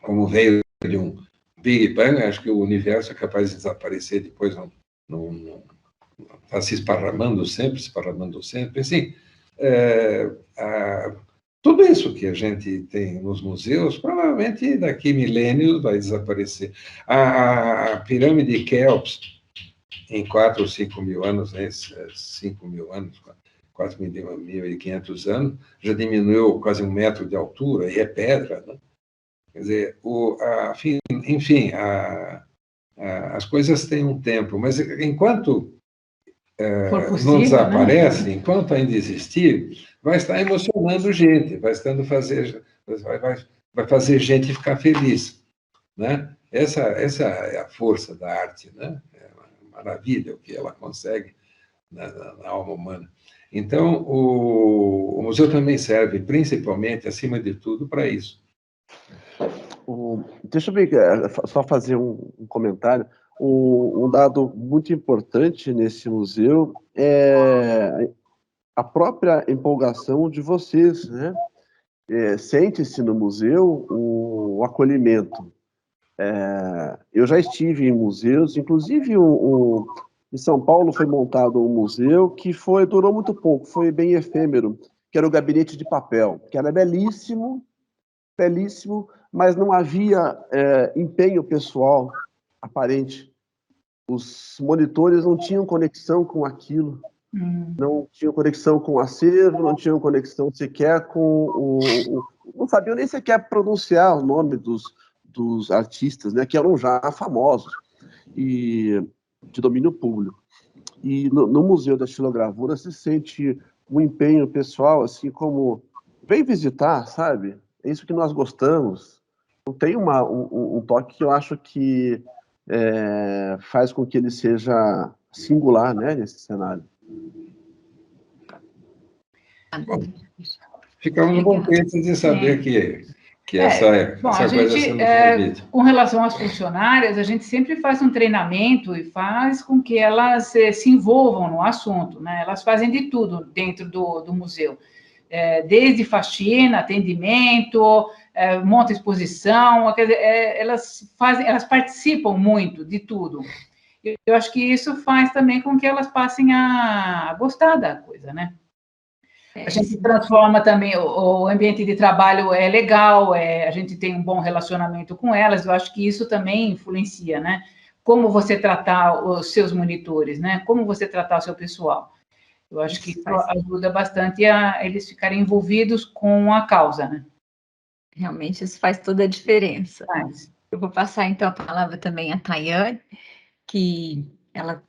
Como veio de um Big Bang, acho que o universo é capaz de desaparecer, depois não está se esparramando sempre, assim. Tudo isso que a gente tem nos museus, provavelmente daqui milênios vai desaparecer. A pirâmide de Quéops, em 4 ou 5 mil anos, né, 5 mil anos, 4.500 anos, já diminuiu quase 1 metro de altura, e é pedra, né? Quer dizer, enfim, as coisas têm um tempo, mas enquanto não desaparece, né? Enquanto ainda existir, vai estar emocionando gente, vai fazer gente ficar feliz, né? Essa é a força da arte, né? É uma maravilha o que ela consegue na alma humana. Então, o museu também serve, principalmente, acima de tudo, para isso. Deixa eu só fazer um comentário. Um dado muito importante nesse museu é a própria empolgação de vocês, né? Sente-se no museu o acolhimento. Eu já estive em museus, inclusive em São Paulo foi montado um museu que durou muito pouco, foi bem efêmero, que era o Gabinete de Papel, que era belíssimo, mas não havia empenho pessoal aparente. Os monitores não tinham conexão com aquilo, não tinham conexão com o acervo, não tinham conexão sequer com não sabiam nem sequer pronunciar o nome dos artistas, né, que eram já famosos e de domínio público. E no Museu da Xilogravura se sente um empenho pessoal, assim como vem visitar, sabe? É isso que nós gostamos. Não tem um toque que eu acho que faz com que ele seja singular, né, nesse cenário. Bom, ficamos contentes de saber que essa coisa sendo transmitida. Com relação às funcionárias, a gente sempre faz um treinamento e faz com que elas se envolvam no assunto, né? Elas fazem de tudo dentro do museu. Desde faxina, atendimento, monta exposição, elas participam muito de tudo. Eu acho que isso faz também com que elas passem a gostar da coisa, né? A gente transforma também, o ambiente de trabalho é legal, a gente tem um bom relacionamento com elas, eu acho que isso também influencia, né? Como você tratar os seus monitores, né? Como você tratar o seu pessoal. Eu acho que isso ajuda bastante a eles ficarem envolvidos com a causa, né? Realmente isso faz toda a diferença. Mas, Eu vou passar então a palavra também à Tayane, que ela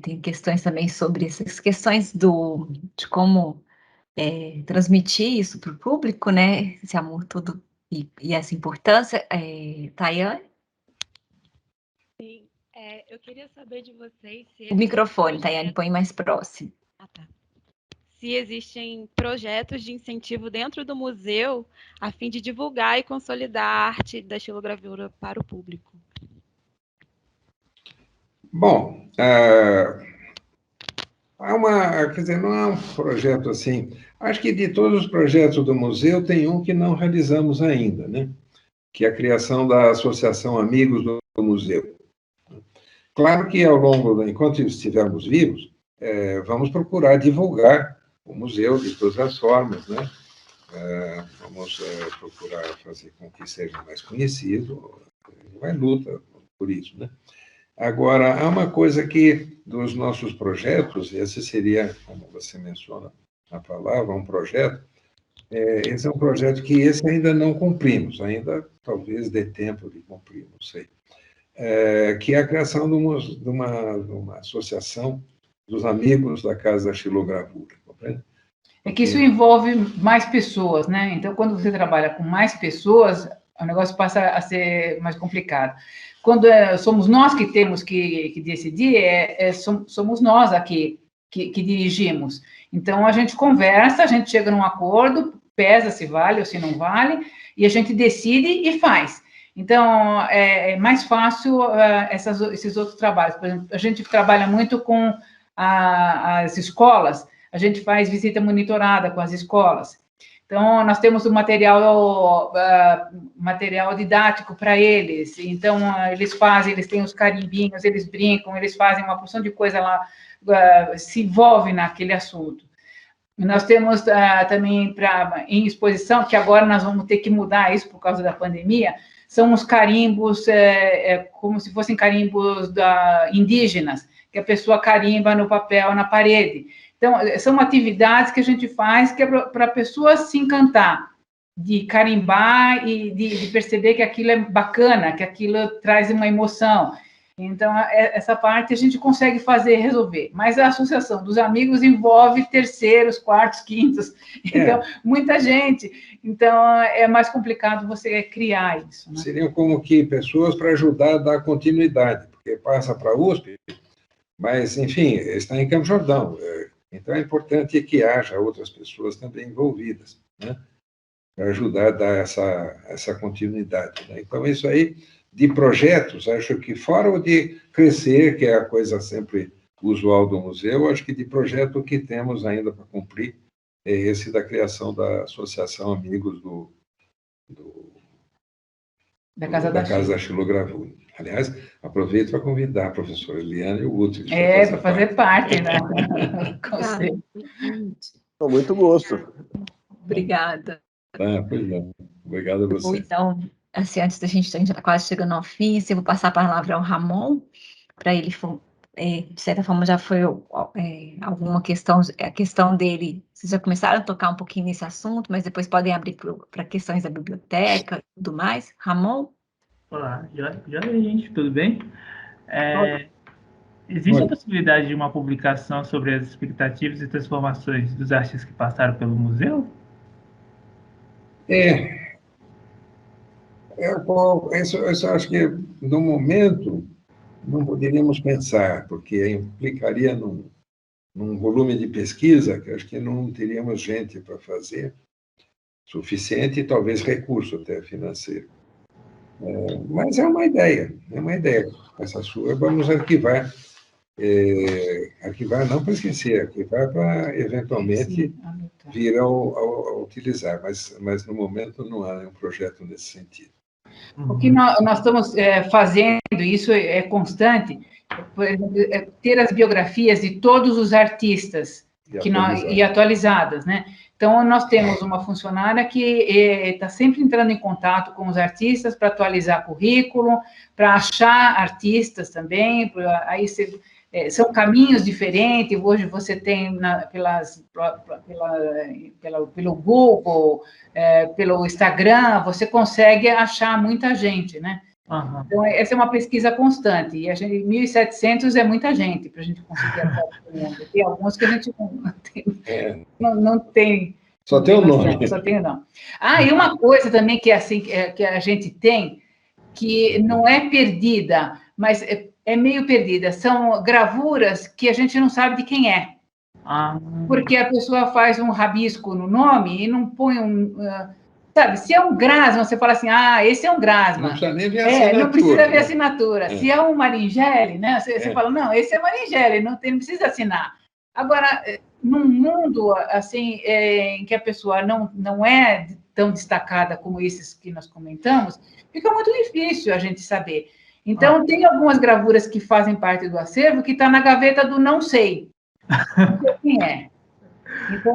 tem questões também sobre essas questões de como transmitir isso para o público, né? Esse amor todo e essa importância. Tayane? Sim, eu queria saber de vocês se O microfone, Tayane, põe mais próximo. Ah, tá. Se existem projetos de incentivo dentro do museu a fim de divulgar e consolidar a arte da xilogravura para o público. Bom, quer dizer, não é um projeto assim. Acho que de todos os projetos do museu, tem um que não realizamos ainda, né? Que é a criação da Associação Amigos do Museu. Claro que enquanto estivermos vivos, vamos procurar divulgar o museu de todas as formas, né? Vamos procurar fazer com que seja mais conhecido, vai luta por isso, né? Agora, há uma coisa que, dos nossos projetos, esse seria, como você menciona a palavra, um projeto, esse é um projeto que esse ainda não cumprimos, ainda talvez dê tempo de cumprir, não sei, que é a criação de uma associação dos amigos da Casa da Xilogravura, compreende? é que isso envolve mais pessoas, né? Então, quando você trabalha com mais pessoas, o negócio passa a ser mais complicado. Quando somos nós que temos que decidir, somos nós aqui que dirigimos. Então, a gente conversa, a gente chega num acordo, pesa se vale ou se não vale, e a gente decide e faz. Então, é mais fácil esses outros trabalhos. Por exemplo, a gente trabalha muito com as escolas, a gente faz visita monitorada com as escolas. Então, nós temos o material didático para eles. Então, eles têm os carimbinhos, eles brincam, eles fazem uma porção de coisa lá, se envolve naquele assunto. Nós temos também em exposição, que agora nós vamos ter que mudar isso por causa da pandemia, são os carimbos, como se fossem carimbos indígenas, que a pessoa carimba no papel, na parede. Então, são atividades que a gente faz que é para a pessoa se encantar, de carimbar e de perceber que aquilo é bacana, que aquilo traz uma emoção. Então, essa parte a gente consegue resolver. Mas a associação dos amigos envolve terceiros, quartos, quintos. Então, muita gente. Então, é mais complicado você criar isso, né? Seriam como que pessoas para ajudar a dar continuidade, porque passa para a USP, mas, enfim, está em Campos do Jordão. Então, é importante que haja outras pessoas também envolvidas, né? Para ajudar a dar essa continuidade, né? Então, isso aí, de projetos, acho que fora o de crescer, que é a coisa sempre usual do museu, acho que de projeto que temos ainda para cumprir é esse da criação da Associação Amigos da Casa da Xilogravura. Aliás, aproveito para convidar a professora Eliana e o Utri. Para fazer parte, né? Com muito gosto. Obrigada. Pois é. Obrigado a você. Então, assim, antes da gente já está quase chegando ao fim, eu vou passar a palavra ao Ramon, para ele, de certa forma, já foi alguma questão, a questão dele, vocês já começaram a tocar um pouquinho nesse assunto, mas depois podem abrir para questões da biblioteca e tudo mais. Ramon? Olá, gente, tudo bem? Existe a possibilidade de uma publicação sobre as expectativas e transformações dos artistas que passaram pelo museu? Isso acho que, no momento, não poderíamos pensar, porque implicaria num volume de pesquisa que acho que não teríamos gente para fazer suficiente e talvez recurso até financeiro. Mas é uma ideia essa sua. Vamos arquivar não para esquecer, arquivar para eventualmente vir a utilizar, mas no momento não há nenhum projeto nesse sentido. O que nós estamos fazendo, isso é constante, por exemplo, ter as biografias de todos os artistas e atualizadas, né? Então, nós temos uma funcionária que está sempre entrando em contato com os artistas para atualizar currículo, para achar artistas também, aí são caminhos diferentes. Hoje você tem pelo Google, pelo Instagram, você consegue achar muita gente, né? Aham. Então, essa é uma pesquisa constante, e a gente, 1.700 é muita gente para a gente conseguir achar todo mundo. Tem alguns que a gente não tem. Só tem o nome. Só tem o nome. Ah, e uma coisa também que, assim, que a gente tem, que não é perdida, mas é meio perdida, são gravuras que a gente não sabe de quem é. Porque a pessoa faz um rabisco no nome e não põe sabe, se é um Grasman, você fala assim, esse é um Grasman. Não precisa nem ver a assinatura. Não precisa ver a assinatura. Se é um Maringhelli, né, você fala, não, esse é Maringhelli, não precisa assinar. Agora, num mundo assim, em que a pessoa não é tão destacada como esses que nós comentamos, fica muito difícil a gente saber. Então, tem algumas gravuras que fazem parte do acervo que está na gaveta do não sei. Não sei quem é. Então,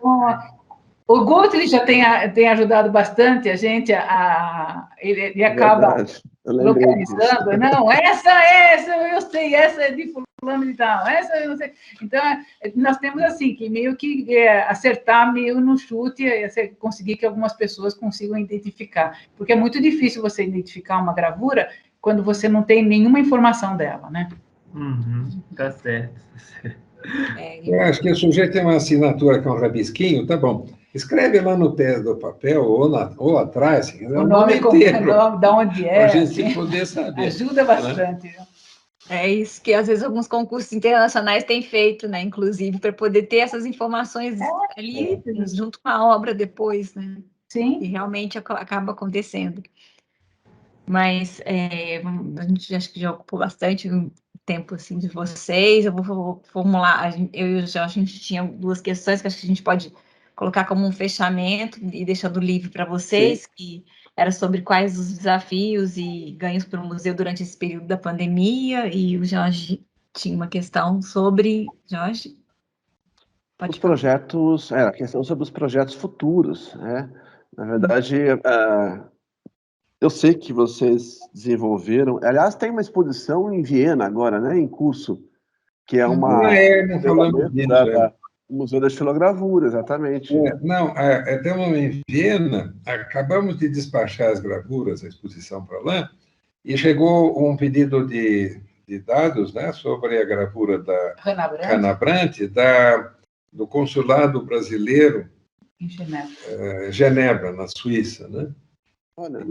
o Guthrie já tem ajudado bastante a gente, ele acaba localizando. Não, essa eu sei, essa é de fulano e tal, essa eu não sei. Então, nós temos assim, que meio que acertar meio no chute, conseguir que algumas pessoas consigam identificar. Porque é muito difícil você identificar uma gravura quando você não tem nenhuma informação dela, né? Tá certo. Eu acho que o sujeito tem uma assinatura com um rabisquinho, tá bom. Escreve lá no pé do papel ou atrás, o nome inteiro. De onde é. Para a gente poder saber. Ajuda bastante. Né? É isso que, às vezes, alguns concursos internacionais têm feito, né? Inclusive, para poder ter essas informações ali, junto com a obra depois, né? Sim. E realmente acaba acontecendo. Mas a gente acho que já ocupou bastante tempo assim, de vocês. Eu vou formular, eu e o Jorge, a gente tinha 2 questões que acho que a gente pode colocar como um fechamento e deixando livre para vocês, sim, que era sobre quais os desafios e ganhos para o museu durante esse período da pandemia, e o Jorge tinha uma questão sobre... Jorge? Os projetos, a questão sobre os projetos futuros, né? Na verdade, eu sei que vocês desenvolveram, aliás, tem uma exposição em Viena agora, né, em curso, que é uma... não falamos disso, o Museu da Estilogravura, exatamente. Até em Viena, acabamos de despachar as gravuras, a exposição para lá, e chegou um pedido de dados, né, sobre a gravura da Hannah Brandt, do consulado brasileiro em Genebra, na Suíça, né? Olha.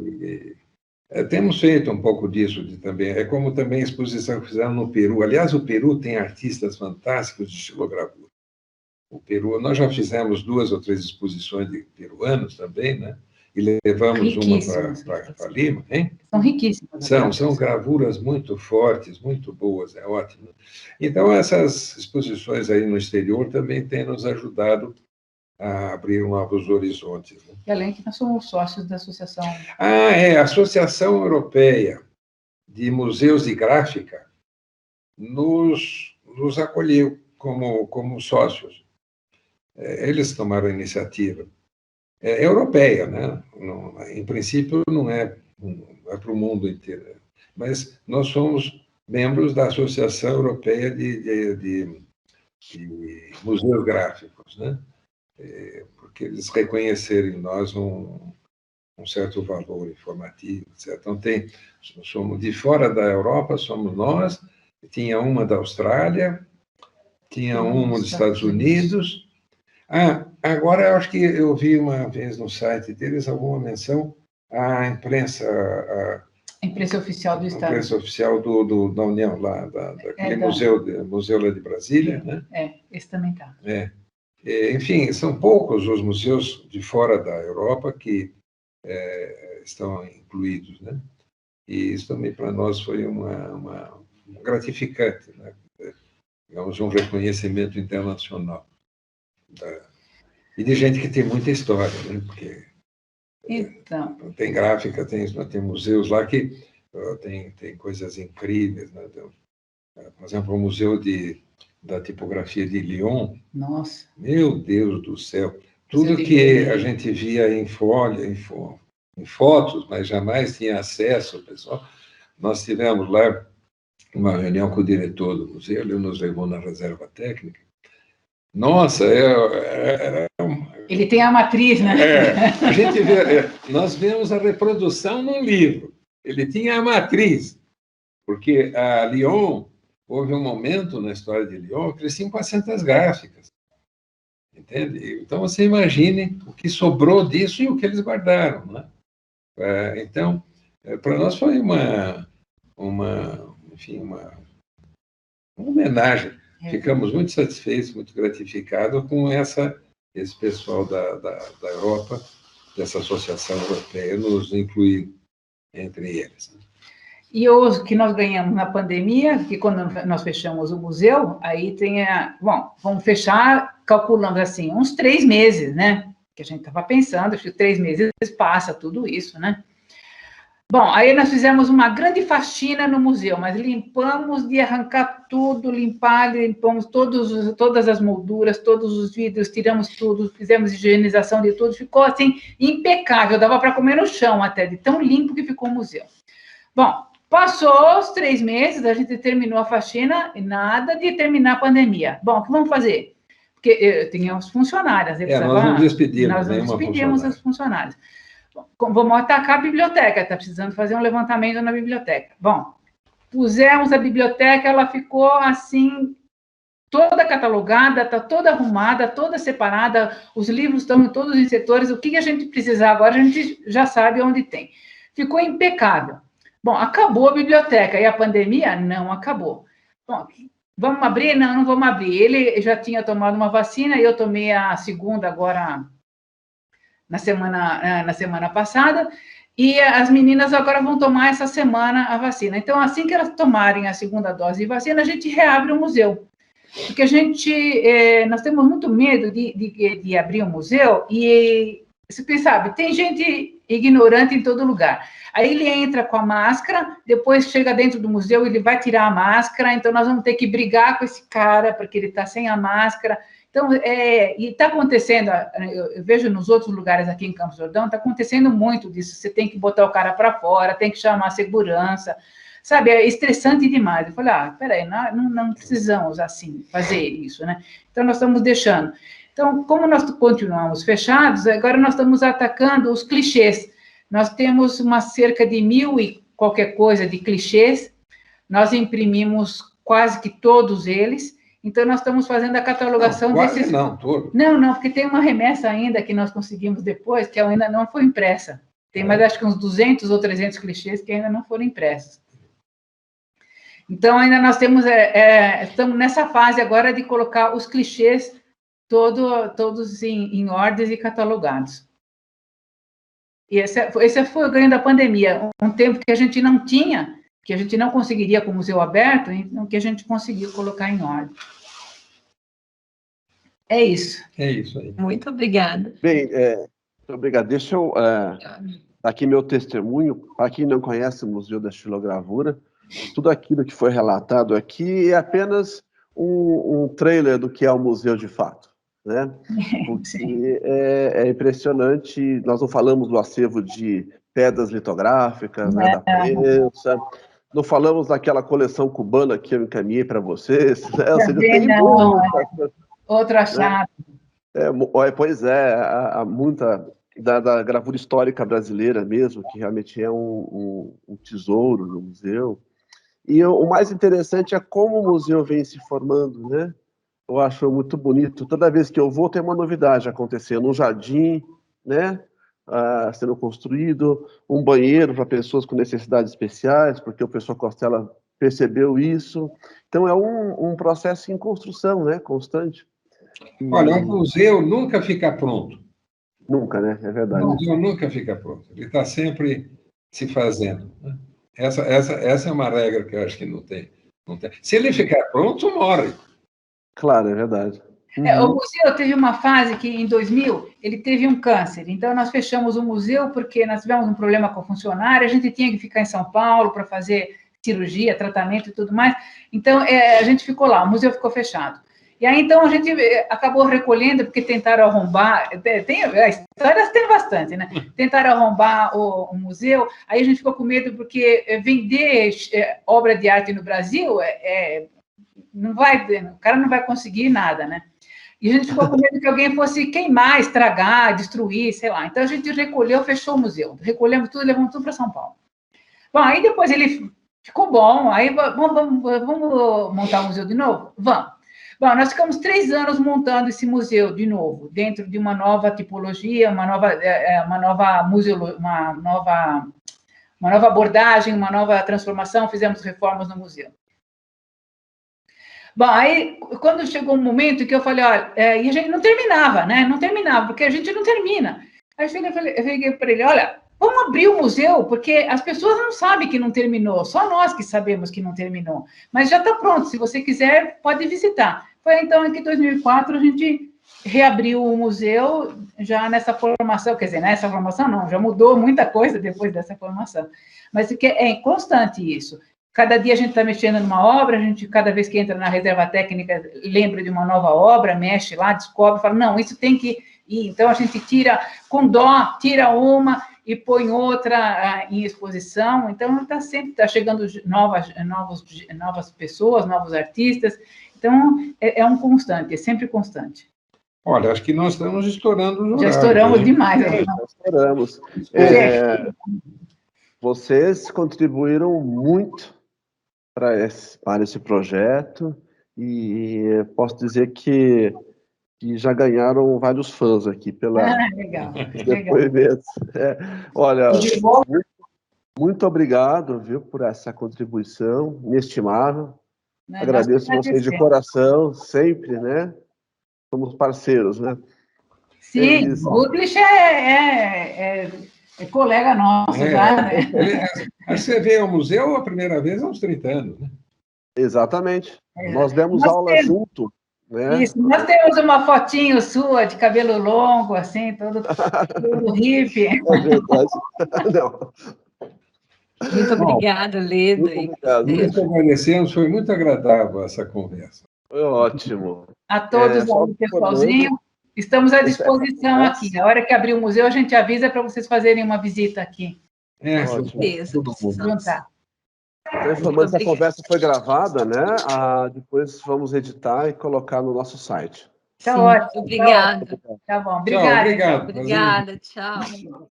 Temos feito um pouco disso também. É como também a exposição que fizeram no Peru. Aliás, o Peru tem artistas fantásticos de estilogravura. O Peru, nós já fizemos 2 ou 3 exposições de peruanos também, né? E levamos uma para Lima, hein? São riquíssimas. São gravuras muito fortes, muito boas, é ótimo. Então, essas exposições aí no exterior também têm nos ajudado a abrir novos horizontes. Né? E além que nós somos sócios da associação... a Associação Europeia de Museus de Gráfica nos acolheu como sócios. Eles tomaram a iniciativa. É europeia, né? Em princípio, não é para o mundo inteiro. Mas nós somos membros da Associação Europeia de Museus Gráficos, né? Porque eles reconheceram em nós um certo valor informativo, etc. Então, somos de fora da Europa, somos nós, tinha uma da Austrália, tinha uma dos Estados Unidos. Agora, eu acho que eu vi uma vez no site deles alguma menção à imprensa... A imprensa oficial do Estado. A imprensa oficial da União, lá, daquele museu lá de Brasília, né? Esse também está. Enfim, são poucos os museus de fora da Europa que estão incluídos, né? E isso também para nós foi uma gratificante, né? Digamos, um reconhecimento internacional. E de gente que tem muita história, né? Porque tem gráfica, tem museus lá que tem coisas incríveis, né? Por exemplo, o Museu da Tipografia de Lyon. Nossa! Meu Deus do céu! Tudo que a gente via em folha, em fotos, mas jamais tinha acesso, pessoal. Nós tivemos lá uma reunião com o diretor do museu, ele nos levou na reserva técnica. Nossa, ele tem a matriz, né? A gente vê, nós vemos a reprodução num livro. Ele tinha a matriz, porque a Lyon, houve um momento na história de Lyon que eles tinham 400 gráficas. Entende? Então, você imagine o que sobrou disso e o que eles guardaram, né? Então, para nós foi uma homenagem. Ficamos muito satisfeitos, muito gratificados com esse pessoal da Europa, dessa associação europeia, nos incluir entre eles. E o que nós ganhamos na pandemia, que quando nós fechamos o museu, aí vamos fechar, calculamos assim, uns 3 meses, né? Que a gente estava pensando, que 3 meses passa tudo isso, né? Bom, aí nós fizemos uma grande faxina no museu, mas limpamos de arrancar tudo, limpamos todas as molduras, todos os vidros, tiramos tudo, fizemos higienização de tudo, ficou assim, impecável, dava para comer no chão até, de tão limpo que ficou o museu. Bom, passou os 3 meses, a gente terminou a faxina e nada de terminar a pandemia. Bom, o que vamos fazer? Porque eu tinha os funcionários. Nós não despedimos. Nós não despedimos os funcionários. Vamos atacar a biblioteca, está precisando fazer um levantamento na biblioteca. Bom, pusemos a biblioteca, ela ficou assim, toda catalogada, está toda arrumada, toda separada, os livros estão todos em setores, o que a gente precisar agora, a gente já sabe onde tem. Ficou impecável. Bom, acabou a biblioteca, e a pandemia não acabou. Bom, vamos abrir? Não vamos abrir. Ele já tinha tomado uma vacina, e eu tomei a segunda agora, na semana passada, e as meninas agora vão tomar essa semana a vacina. Então, assim que elas tomarem a segunda dose de vacina, a gente reabre o museu. Porque nós temos muito medo de abrir o museu e, você sabe, tem gente ignorante em todo lugar. Aí ele entra com a máscara, depois chega dentro do museu, ele vai tirar a máscara, então nós vamos ter que brigar com esse cara, porque ele está sem a máscara. Então, e está acontecendo, eu vejo nos outros lugares aqui em Campos do Jordão, está acontecendo muito disso, você tem que botar o cara para fora, tem que chamar a segurança, sabe, é estressante demais. Eu falei, peraí, não precisamos, assim, fazer isso, né? Então, nós estamos deixando. Então, como nós continuamos fechados, agora nós estamos atacando os clichês. Nós temos cerca de 1.000 e qualquer coisa de clichês, nós imprimimos quase que todos eles. Então, nós estamos fazendo a catalogação desses... Todos. Não, porque tem uma remessa ainda que nós conseguimos depois, que ainda não foi impressa. Tem mais, acho que uns 200 ou 300 clichês que ainda não foram impressos. Então, ainda nós estamos nessa fase agora de colocar os clichês todos em ordens e catalogados. E esse foi o ganho da pandemia. Um tempo que a gente não tinha, que a gente não conseguiria com o museu aberto, então que a gente conseguiu colocar em ordem. É isso. É isso aí. Muito obrigada. Bem, muito obrigado. Deixa eu dar aqui meu testemunho. Para quem não conhece o Museu da Xilogravura, tudo aquilo que foi relatado aqui é apenas um trailer do que é o museu de fato, né? Porque é impressionante. Nós não falamos do acervo de pedras litográficas, né, da prensa. Não falamos daquela coleção cubana que eu encaminhei para vocês. Né? Ou seja, tem outro achado. Pois é, há muita da gravura histórica brasileira mesmo, que realmente é um tesouro no museu. E o mais interessante é como o museu vem se formando, né? Eu acho muito bonito. Toda vez que eu vou, tem uma novidade acontecendo. Um jardim, né? Sendo construído, um banheiro para pessoas com necessidades especiais, porque o professor Costela percebeu isso. Então, é um processo em construção, né? Constante. Olha, um museu nunca fica pronto. Nunca, né? É verdade. O museu nunca fica pronto. Ele está sempre se fazendo. Né? Essa é uma regra que eu acho que não tem. Se ele ficar pronto, morre. Claro, é verdade. O museu teve uma fase que, em 2000, ele teve um câncer. Então, nós fechamos o museu porque nós tivemos um problema com o funcionário, a gente tinha que ficar em São Paulo para fazer cirurgia, tratamento e tudo mais. Então, a gente ficou lá, o museu ficou fechado. E aí, então, a gente acabou recolhendo, porque tentaram arrombar, a história tem bastante, né? Tentaram arrombar o museu, aí a gente ficou com medo, porque vender obra de arte no Brasil, não vai, o cara não vai conseguir nada, né? E a gente ficou com medo que alguém fosse queimar, estragar, destruir, sei lá. Então, a gente recolheu, fechou o museu. Recolhemos tudo, levamos tudo para São Paulo. Bom, aí depois ele ficou bom, aí vamos montar o museu de novo? Vamos. Bom, nós ficamos 3 anos montando esse museu de novo, dentro de uma nova tipologia, uma nova abordagem, uma nova transformação, fizemos reformas no museu. Bom, aí, quando chegou um momento que eu falei, olha, e a gente não terminava, né? Não terminava, porque a gente não termina. Aí eu cheguei para ele, olha, vamos abrir o museu, porque as pessoas não sabem que não terminou, só nós que sabemos que não terminou. Mas já está pronto, se você quiser, pode visitar. Foi então que em 2004 a gente reabriu o museu, já nessa formação, quer dizer, nessa formação não, já mudou muita coisa depois dessa formação. Mas é constante isso. Cada dia a gente está mexendo numa obra, a gente, cada vez que entra na reserva técnica, lembra de uma nova obra, mexe lá, descobre, fala, não, isso tem que ir. Então, a gente tira, com dó, tira uma e põe outra em exposição. Então, está sempre chegando novas pessoas, novos artistas. Então, é um constante, é sempre constante. Olha, acho que nós estamos estourando os horários. Já estouramos demais. Já estouramos. Vocês contribuíram muito para esse projeto e posso dizer que já ganharam vários fãs aqui legal. depoimentos. Olha, muito obrigado, viu, por essa contribuição inestimável. Agradeço vocês de coração, sempre, né? Somos parceiros, né? Sim, o Rutlich é colega nosso já, né? Você veio ao museu a primeira vez há uns 30 anos, né? Exatamente. Nós demos aula junto, né? Isso, nós temos uma fotinho sua de cabelo longo, assim, todo hippie. É verdade. Não. Muito obrigada, Leda. Muito agradecemos, foi muito agradável essa conversa. Foi ótimo. A todos aí, pessoalzinho, estamos à disposição aqui. A hora que abrir o museu, a gente avisa para vocês fazerem uma visita aqui. Com certeza. Essa conversa foi gravada, né? Depois vamos editar e colocar no nosso site. Tá ótimo. Obrigada. Tá bom. Obrigada. Tchau, obrigado. Obrigada, tchau.